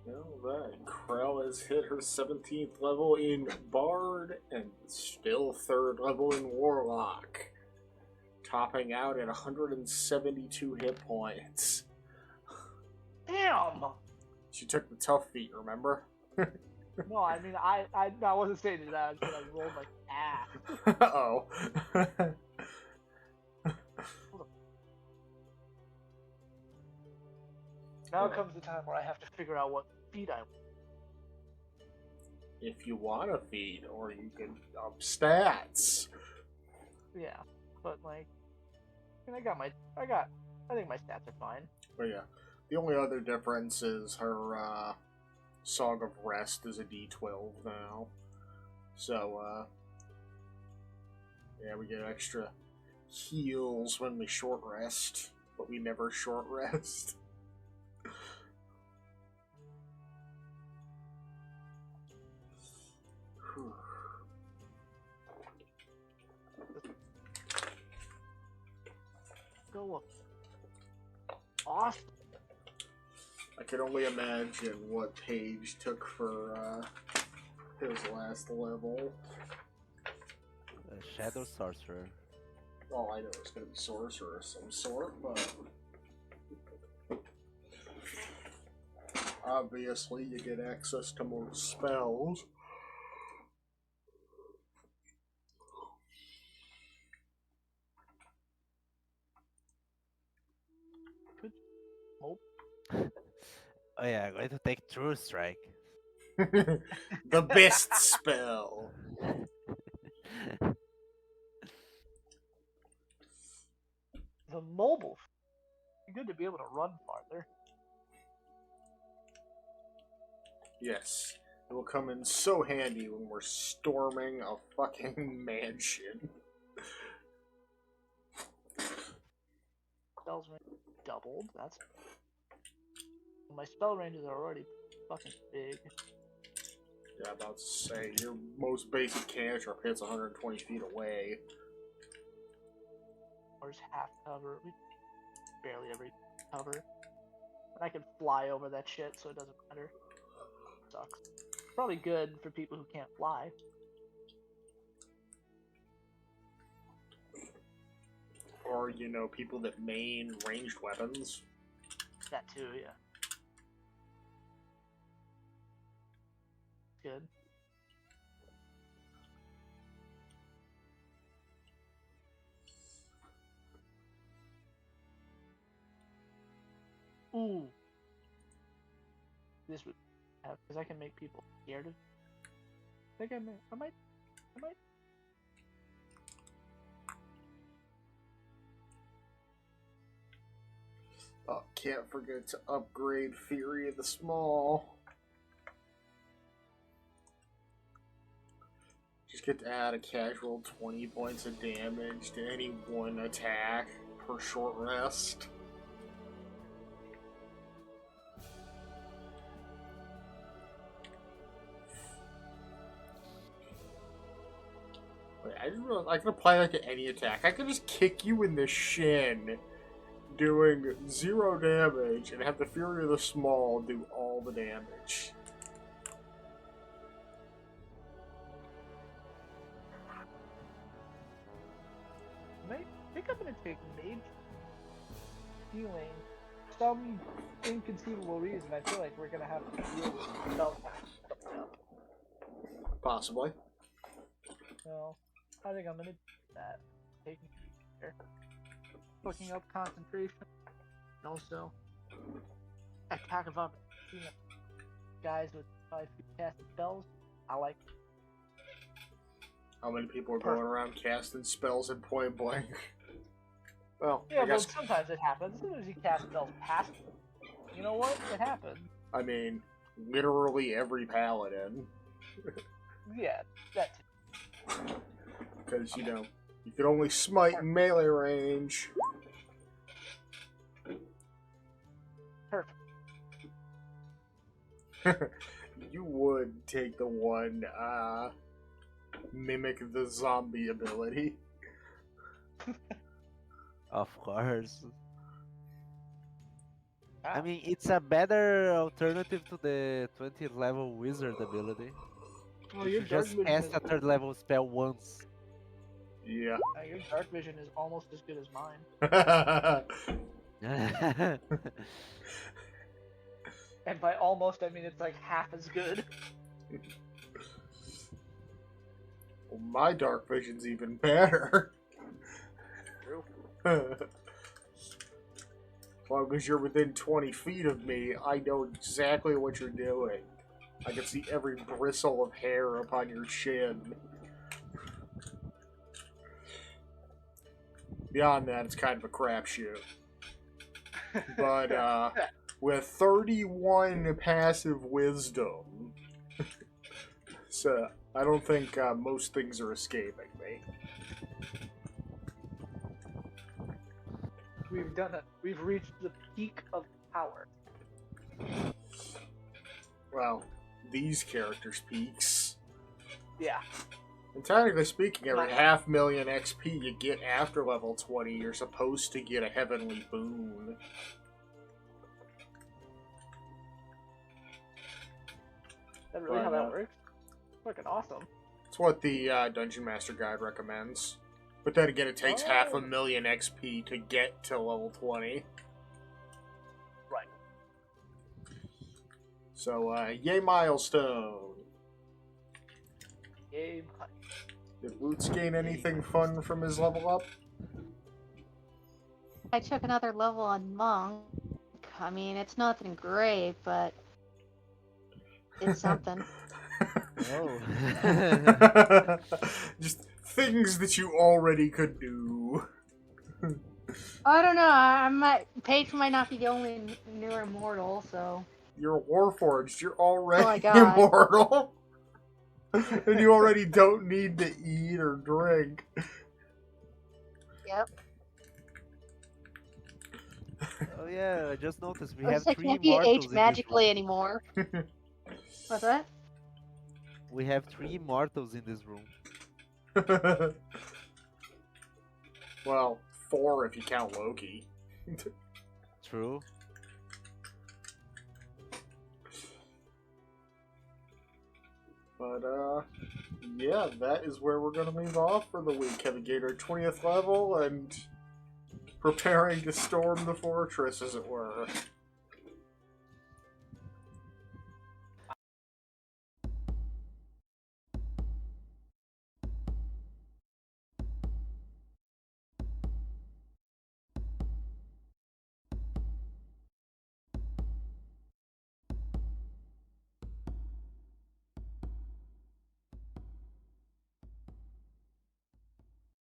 Well, that Krell has hit her 17th level in Bard and still 3rd level in Warlock, topping out at 172 hit points. Damn. She took the tough feat, remember? No, I mean I wasn't saying that. I said I rolled like ass. Oh. Now comes the time where I have to figure out what feat I want. If you want a feat, or you can up stats. Yeah, but like, I mean, I think my stats are fine. But yeah, the only other difference is her Song of Rest is a D12 now. So, yeah, we get extra heals when we short rest, but we never short rest. Go up. Awesome. I can only imagine what Paige took for his last level. Shadow Sorcerer. All I know is going to be sorcerer of some sort, but obviously you get access to more spells. Oh yeah, I'm going to take True Strike. The best spell. The mobile. It's good to be able to run farther. Yes, it will come in so handy when we're storming a fucking mansion. Spells range doubled. That's my spell ranges are already fucking big. Yeah, about to say, your most basic cantrip hits 120 feet away. Or is half cover. We barely ever cover. And I can fly over that shit, so it doesn't matter. Sucks. Probably good for people who can't fly. Or, you know, people that main ranged weapons. That too, yeah. Good. Ooh. This would have, because I can make people scared of. I think I might. Oh, can't forget to upgrade Fury of the Small. Just get to add a casual 20 points of damage to any one attack per short rest. Wait, I just realized I can apply that to any attack. I can just kick you in the shin, doing 0 damage, and have the Fury of the Small do all the damage. I think I'm gonna take Mage healing. Some inconceivable reason, I feel like we're gonna have to deal with spell coming up. Possibly. So, I think I'm gonna do that. Taking care. Looking up concentration. And also, attack of opportunity. Guys with 5 feet casting spells. I like it. How many people are going around casting spells at point blank? Well, Yeah, I guess. well, sometimes it happens. As soon as you cast spells past them, you know what? It happens. I mean, literally every paladin. Yeah, that too. Because, you know, you can only smite in melee range. Perfect. You would take the one, mimic the zombie ability. Of course. I Wow. mean, it's a better alternative to the 20th level wizard ability. Well, If your you dark just vision cast is a 3rd level spell once. Yeah. your dark vision is almost as good as mine. And by almost, I mean it's like half as good. Well, my dark vision's even better. True. As long as you're within 20 feet of me, I know exactly what you're doing. I can see every bristle of hair upon your chin. Beyond that, it's kind of a crapshoot. But, with 31 passive wisdom, so I don't think most things are escaping me. We've done it. We've reached the peak of power. Well, these characters' peaks. Yeah. And technically speaking, every Nice. 500,000 XP you get after level 20, you're supposed to get a heavenly boon. Is that really how that But, works? Fucking awesome. It's what the Dungeon Master Guide recommends. But then again, it takes Oh. 500,000 XP to get to level 20. Right. So, yay milestone. Yay. Did Roots gain anything fun from his level up? I took another level on Monk. I mean, it's nothing great, but it's something. Oh. Just things that you already could do. I don't know. Paige might not be the only newer immortal, so. You're Warforged. You're already Oh my God. immortal. And you already don't need to eat or drink. Yep. Oh yeah, I just noticed we Plus, have I 3 can't be immortals aged in this magically room. anymore. What's that? We have 3 immortals in this room. Well, 4 if you count Loki. True. But, yeah, that is where we're gonna leave off for the week. Having gained our 20th level and preparing to storm the fortress, as it were.